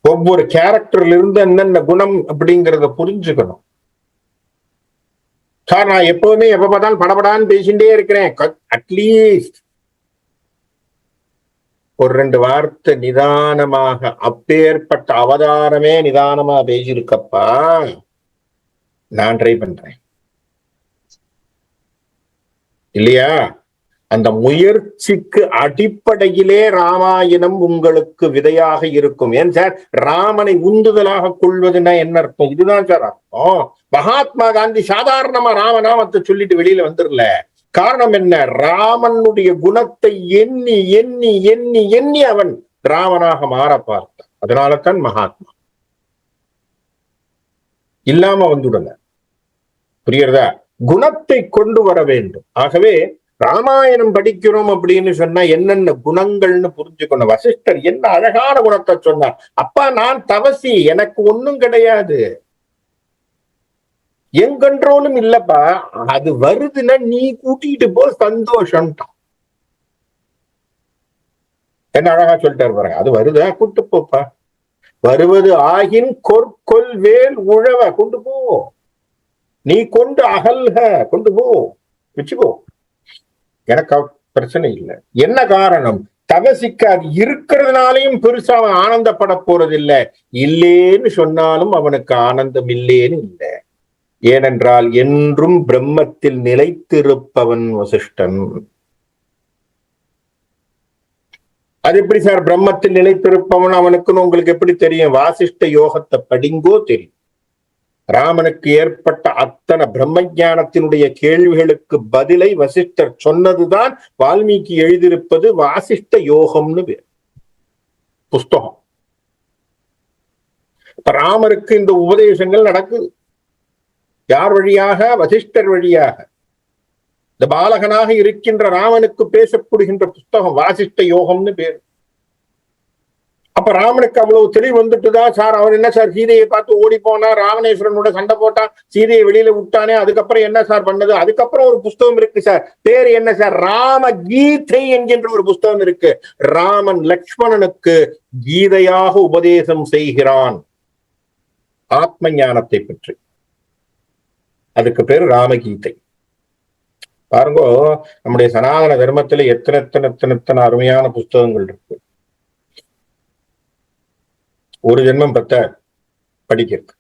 ஒவ்வொரு கேரக்டர்ல இருந்து என்னென்ன குணம் அப்படிங்கறத புரிஞ்சுக்கணும். சார், நான் எப்பவுமே எப்ப பார்த்தாலும் படபடான்னு பேசிட்டே இருக்கிறேன். அட்லீஸ்ட் ஒரு 2 வார்த்தை நிதானமாக, அப்பேற்பட்ட அவதாரமே நிதானமா பேசியிருக்கப்பா, நான் ட்ரை பண்றேன் இல்லையா? அந்த முயற்சிக்கு அடிப்படையிலே ராமாயணம் உங்களுக்கு விதையாக இருக்கும். ஏன் சார், ராமனை உந்துதலாக கொள்வதுன்னா என்ன அர்த்தம்? இதுதான் சார் அர்த்தம். மகாத்மா காந்தி சாதாரணமா ராமநாமத்தை சொல்லிட்டு வெளியில வந்துடல. காரணம் என்ன? ராமனுடைய குணத்தை எண்ணி எண்ணி எண்ணி எண்ணி அவன் ராமனாக மாற பார்த்தான். அதனாலதான் மகாத்மா இல்லாம வந்துடல. புரியுறதா? குணத்தை கொண்டு வர வேண்டும். ஆகவே ராமாயணம் படிக்கிறோம் அப்படின்னு சொன்னா என்னென்ன குணங்கள்னு புரிஞ்சுக்கணும். வசிஷ்டர் என்ன அழகான குணத்தை சொன்னார். அப்பா, நான் தவசி, எனக்கு ஒண்ணும் கிடையாது, என் கண்ட்ரோலும் இல்லப்பா, அது வருதுன்னா நீ கூட்டிட்டு போ, சந்தோஷம். என்ன அழகா சொல்லிட்டாரு பாருங்க. அது வருதா, கூட்டு போப்பா. வருவது ஆகின் கொற்கொல் வேல் உழவ, கொண்டு போ, நீ கொண்டு அகல்க, கொண்டு போ, வச்சுக்கோ, எனக்கு பிரச்சனை இல்லை. என்ன காரணம்? தவசிக்கு அது இருக்கிறதுனாலையும் பெருசா அவன் ஆனந்தப்பட போறது இல்லை. இல்லேன்னு சொன்னாலும் அவனுக்கு ஆனந்தம் இல்லேன்னு இல்லை. ஏனென்றால் என்றும் பிரம்மத்தில் நிலைத்திருப்பவன் வசிஷ்டன். அது எப்படி சார் பிரம்மத்தில் நிலைத்திருப்பவன் அவனுக்குன்னு உங்களுக்கு எப்படி தெரியும்? வாசிஷ்ட யோகத்தை படிங்கோ தெரியும். ராமனுக்கு ஏற்பட்ட அத்தனை பிரம்ம ஞானத்தினுடைய கேள்விகளுக்கு பதிலை வசிஷ்டர் சொன்னதுதான் வால்மீகி எழுதியிருப்பது வாசிஷ்ட யோகம்னு பேர் புஸ்தகம். இப்ப ராமருக்கு இந்த உபதேசங்கள் நடக்குது. யார் வழியாக? வசிஷ்டர் வழியாக. இந்த பாலகனாக இருக்கின்ற ராமனுக்கு பேசப்படுகின்ற புஸ்தகம் வாசிஷ்ட யோகம்னு பேர். அப்ப ராமனுக்கு அவ்வளவு தெளிவு வந்துட்டுதான் சார். அவன் என்ன சார், சீதையை பார்த்து ஓடி போனா, ராவணேஸ்வரனோட சண்டை போட்டான், சீதையை வெளியில விட்டானே, அதுக்கப்புறம் என்ன சார் பண்ணது? அதுக்கப்புறம் ஒரு புஸ்தகம் இருக்கு சார், பேரு என்ன சார்? ராம கீதை என்கின்ற ஒரு புஸ்தகம் இருக்கு. ராமன் லக்ஷ்மணனுக்கு கீதையாக உபதேசம் செய்கிறான் ஆத்ம ஞானத்தை பற்றி. அதுக்கு பேரு ராமகீதை. பாருங்க, நம்முடைய சனாதன தர்மத்துல எத்தனை அருமையான புஸ்தகங்கள் இருக்கு. ஒரு ஜென்மம் பத்த படிக்கிறது.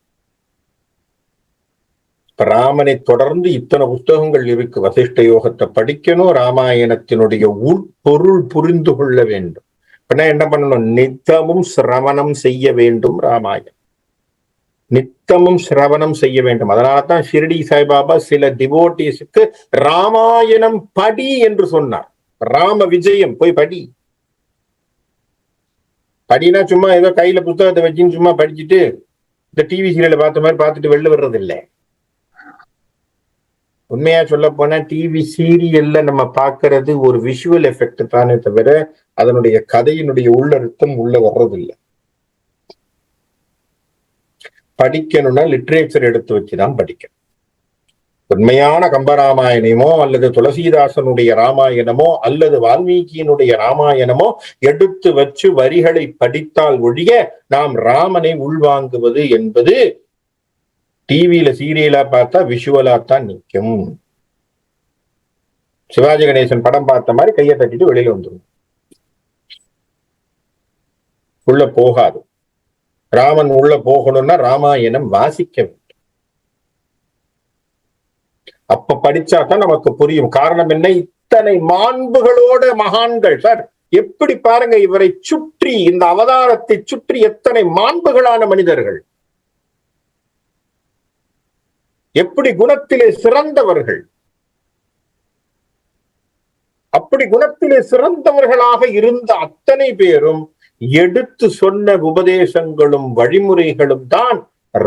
ராமனை தொடர்ந்து இத்தனை புத்தகங்கள் இருக்கு. வசிஷ்ட யோகத்தை படிக்கணும், ராமாயணத்தினுடைய உட்பொருள் புரிந்து கொள்ள வேண்டும். என்ன பண்ணணும்? நித்தமும் சிரவணம் செய்ய வேண்டும். ராமாயணம் நித்தமும் சிரவணம் செய்ய வேண்டும். அதனால்தான் ஷிரடி சாய்பாபா சில டிவோட்டீஸுக்கு ராமாயணம் படி என்று சொன்னார். ராம விஜயம் போய் படி. படினா சும்மா ஏதோ கையில புத்தகத்தை வச்சுன்னு சும்மா படிச்சுட்டு இந்த டிவி சீரியலை பார்த்த மாதிரி பார்த்துட்டு வெளில வர்றது இல்லை. உண்மையா சொல்ல போனா டிவி சீரியல்ல நம்ம பார்க்கறது ஒரு விஷுவல் எஃபெக்ட் தானே தவிர அதனுடைய கதையினுடைய உள்ளர்த்தம் உள்ள வர்றதில்லை. படிக்கணும்னா லிட்ரேச்சர் எடுத்து வச்சுதான் படிக்கணும். உண்மையான கம்பராமாயணமோ அல்லது துளசிதாசனுடைய ராமாயணமோ அல்லது வால்மீகியினுடைய ராமாயணமோ எடுத்து வச்சு வரிகளை படித்தால் ஒழிய நாம் ராமனை உள்வாங்குவது என்பது டிவியில சீரியலா பார்த்தா விஷுவலாத்தான் நிற்கும். சிவாஜி கணேசன் படம் பார்த்த மாதிரி கையை தட்டிட்டு வெளியில வந்துடும், உள்ள போகாது. ராமன் உள்ள போகணும்னா ராமாயணம் வாசிக்க வேண்டும். அப்ப படிச்சாதான் நமக்கு புரியும். காரணம் என்ன? இத்தனை மாண்புகளோட மகான்கள் சார். எப்படி பாருங்க, இவரை சுற்றி, இந்த அவதாரத்தை சுற்றி எத்தனை மாண்புகளான மனிதர்கள், எப்படி குணத்திலே சிறந்தவர்கள். அப்படி குணத்திலே சிறந்தவர்களாக இருந்த அத்தனை பேரும் எடுத்து சொன்ன உபதேசங்களும் வழிமுறைகளும் தான்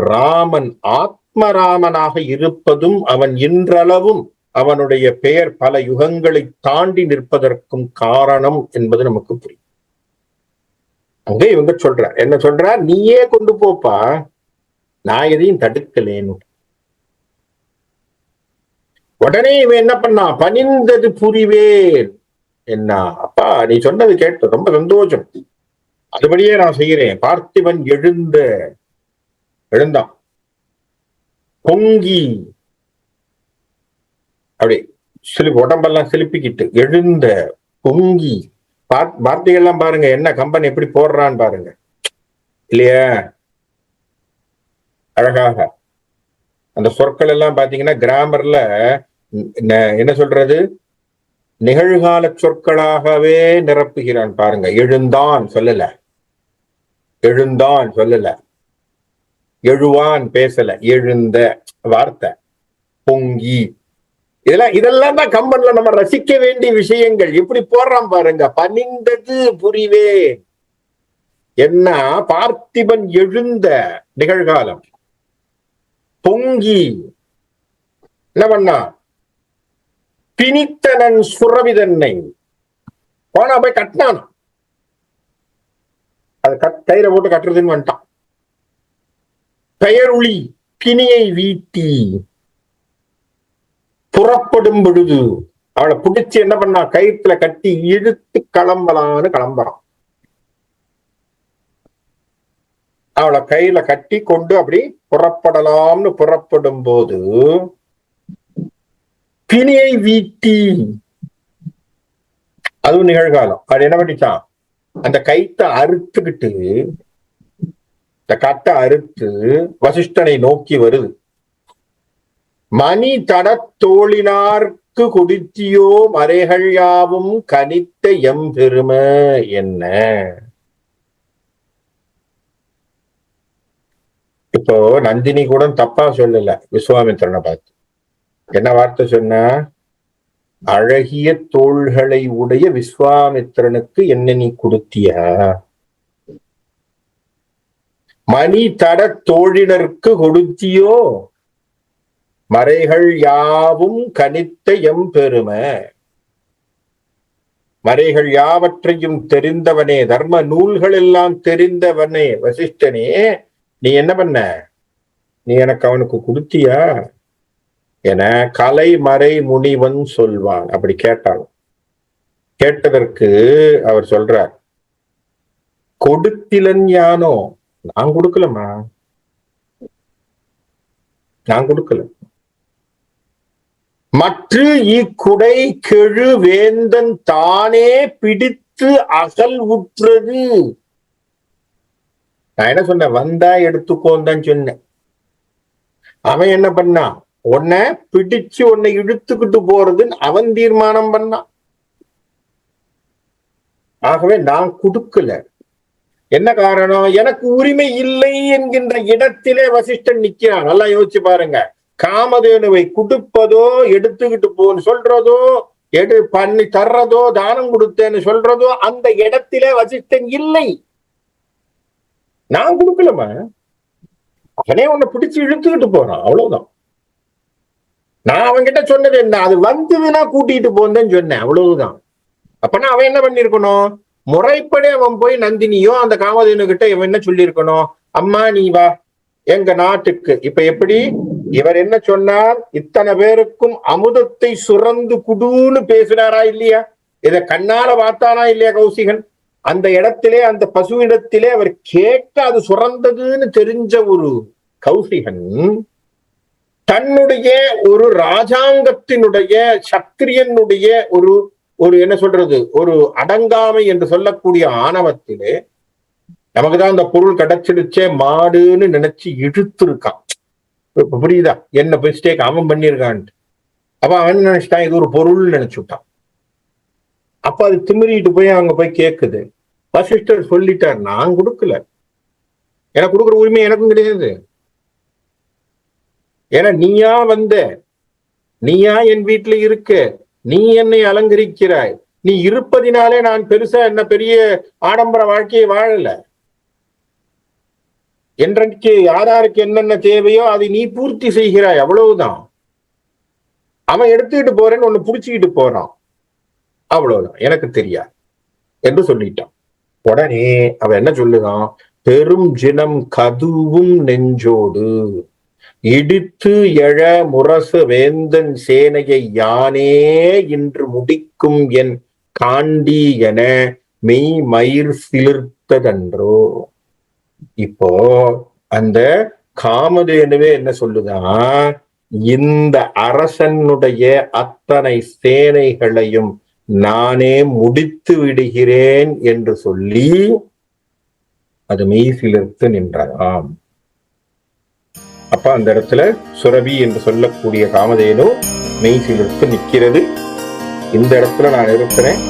ராமன் ஆத்மராமனாக இருப்பதும் அவன் இன்றளவும் அவனுடைய பெயர் பல யுகங்களை தாண்டி நிற்பதற்கும் காரணம் என்பது நமக்கு புரியும். அங்க இவங்க சொல்ற என்ன சொல்ற, நீயே கொண்டு போப்பா, நான் எதையும் தடுக்கலேன்னு. உடனே இவன் என்ன பண்ணா, பணிந்தது புரிவேன். என்ன அப்பா நீ சொன்னது கேட்டு ரொம்ப சந்தோஷம், அதுபடியே நான் செய்கிறேன். பார்த்திபன் எழுந்தான், பொங்கி அப்படி உடம்பெல்லாம் சிலிப்பிக்கிட்டு எழுந்த, பொங்கி. வார்த்தைகள்லாம் பாருங்க, என்ன கம்பன் எப்படி போடுறான்னு பாருங்க இல்லையா, அழகாக. அந்த சொற்கள் எல்லாம் பாத்தீங்கன்னா கிராமர்ல என்ன சொல்றது, நிகழ்கால சொற்களாகவே நிரப்புகிறான் பாருங்க. எழுந்தான் சொல்லல, எழுந்தான் சொல்லல, எழுவான் பேசல, எழுந்த வார்த்தை, பொங்கி. இதெல்லாம் தான் கம்பன்ல நம்ம ரசிக்க வேண்டிய விஷயங்கள். எப்படி போடுறான் பாருங்க, பணிந்தது புரிவே. என்ன, பார்த்திபன் எழுந்த நிகழ்காலம், பொங்கி என்ன பண்ணா, பிணித்தனன் சுரவிதன்னை போனா போய் கட்டினான். அது கயிறை போட்டு கட்டுறதுன்னு வந்துட்டான். பெயருளி பிணியை வீட்டி புறப்படும் பொழுது அவளை பிடிச்சு என்ன பண்ணா, கயிற்றுல கட்டி இழுத்து கிளம்பலான்னு கிளம்புறான். அவளை கையில கட்டி கொண்டு அப்படி புறப்படலாம்னு புறப்படும் போது பிணியை வீட்டி, அதுவும் நிகழ்காலம். அது என்ன பண்ணிச்சான், அந்த கைத்தை அறுத்துக்கிட்டு, இந்த கட்டை அறுத்து வசிஷ்டனை நோக்கி வருது. மணி தட தோழினார்க்கு குடித்தியோ மறைகள் யாவும் கனித்த எம்பெருமை என்ன. இப்போ நந்தினி கூட தப்பா சொல்லல விஸ்வாமித்திரனை பார்த்து. என்ன வார்த்தை சொன்ன, அழகிய தோள்களை உடைய விஸ்வாமித்திரனுக்கு என்ன நீ கொடுத்தியா, மணி தட தோழினருக்கு கொடுத்தியோ மறைகள் யாவும் கனித்த எம்பெருமை. மறைகள் யாவற்றையும் தெரிந்தவனே, தர்ம நூல்கள் எல்லாம் தெரிந்தவனே வசிஷ்டனே, நீ என்ன பண்ண, நீ எனக்கு அவனுக்கு கொடுத்தியா என கலைமறை முனிவன் சொல்வான். அப்படி கேட்டான். கேட்டதற்கு அவர் சொல்றார், கொடுத்திலன் யானோ, நான் கொடுக்கலமா, நான் கொடுக்கல. மற்ற இக்குடை கெழு வேந்தன் தானே பிடித்து அகல் உற்றது. நான் என்ன சொன்னேன், வந்தா எடுத்துக்கோன்னு தான் சொன்னேன். அவன் என்ன பண்ணான், உன்னை பிடிச்சு உன்னை இழுத்துக்கிட்டு போறதுன்னு அவன் தீர்மானம் பண்ணான். ஆகவே நான் கொடுக்கல. என்ன காரணம், எனக்கு உரிமை இல்லை என்கின்ற இடத்திலே வசிஷ்டன் நிக்கிறான். நல்லா யோசிச்சு பாருங்க. காமதேனுவை கொடுப்பதோ, எடுத்துக்கிட்டு போன்னு சொல்றதோ, பண்ணி தர்றதோ, தானம் கொடுத்தேன்னு சொல்றதோ, அந்த இடத்திலே வசிஷ்டன் இல்லை. நான் கொடுக்கலமா, அவனே உன்னை பிடிச்சு இழுத்துக்கிட்டு போறான், அவ்வளவுதான். நான் அவன்கிட்ட சொன்னது என்ன, அது வந்ததுன்னா கூட்டிட்டு போன்னு சொன்னேன், அவ்வளவுதான். அப்பனா அவன் என்ன பண்ணிருக்கணும், முறைப்படி அவன் போய் நந்தினியோ அந்த காமதேனு கிட்ட இவன் என்ன சொல்லி இருக்கணும், அம்மா நீ வா எங்க நாட்டுக்கு. இப்ப எப்படி இவர் என்ன சொன்னார், இத்தனை பேருக்கும் அமுதத்தை சுரந்து குடுன்னு பேசினாரா இல்லையா, இத கண்ணால பார்த்தானா இல்லையா கௌசிகன். அந்த இடத்திலே, அந்த பசுவிடத்திலே அவர் கேட்க அது சுரந்ததுன்னு தெரிஞ்ச ஒரு கௌசிகன் தன்னுடைய ஒரு ராஜாங்கத்தினுடைய சத்திரியனுடைய ஒரு என்ன சொல்றது, ஒரு அடங்காமை என்று சொல்லக்கூடிய ஆணவத்திலே, நமக்குதான் அந்த பொருள் கிடைச்சிடுச்சே மாடுன்னு நினைச்சு இழுத்து இருக்கான். புரியுதா என்ன மிஸ்டேக் அவன் பண்ணிருக்கான். அப்ப அவன் நினைச்சிட்டான் இது ஒரு பொருள் நினைச்சுட்டான். அப்ப அது திமிரிட்டு போய் அங்க போய் கேக்குது. வசிஷ்டர் சொல்லிட்டார், நான் கொடுக்கல, எனக்கு கொடுக்குற உரிமை எனக்கும் கிடையாது. ஏன்னா நீயா வந்த, நீயா என் வீட்டுல இருக்க, நீ என்னை அலங்கரிக்கிறாய், நீ இருப்பதினாலே நான் பெருசா என்ன பெரிய ஆடம்பர வாழ்க்கையை வாழல. என்றைக்கு யாராருக்கு என்னென்ன தேவையோ அதை நீ பூர்த்தி செய்கிறாய், அவ்வளவுதான். அவன் எடுத்துக்கிட்டு போறேன்னு ஒண்ணு புடிச்சுக்கிட்டு போறான், அவ்வளவுதான், எனக்கு தெரியாது என்று சொல்லிட்டான். உடனே அவன் என்ன சொல்லுதான், பெரும் ஜினம் கதுவும் நெஞ்சோடு இடித்து எழ முரசு வேந்தன் சேனையை யானே இன்று முடிக்கும் என் காண்டி என மெய் மயிர் சிலிர்த்ததன்றோ. இப்போ அந்த காமதேனுவே என்ன சொல்லுதான், இந்த அரசனுடைய அத்தனை சேனைகளையும் நானே முடித்து விடுகிறேன் என்று சொல்லி அது மெய் சிலிர்த்து நின்றதாம். அப்ப அந்த இடத்துல சுரபி என்று சொல்லக்கூடிய காமதேனு மெய் சிலிர்த்து நிற்கிறது. இந்த இடத்துல நான் இருக்கிறேன்.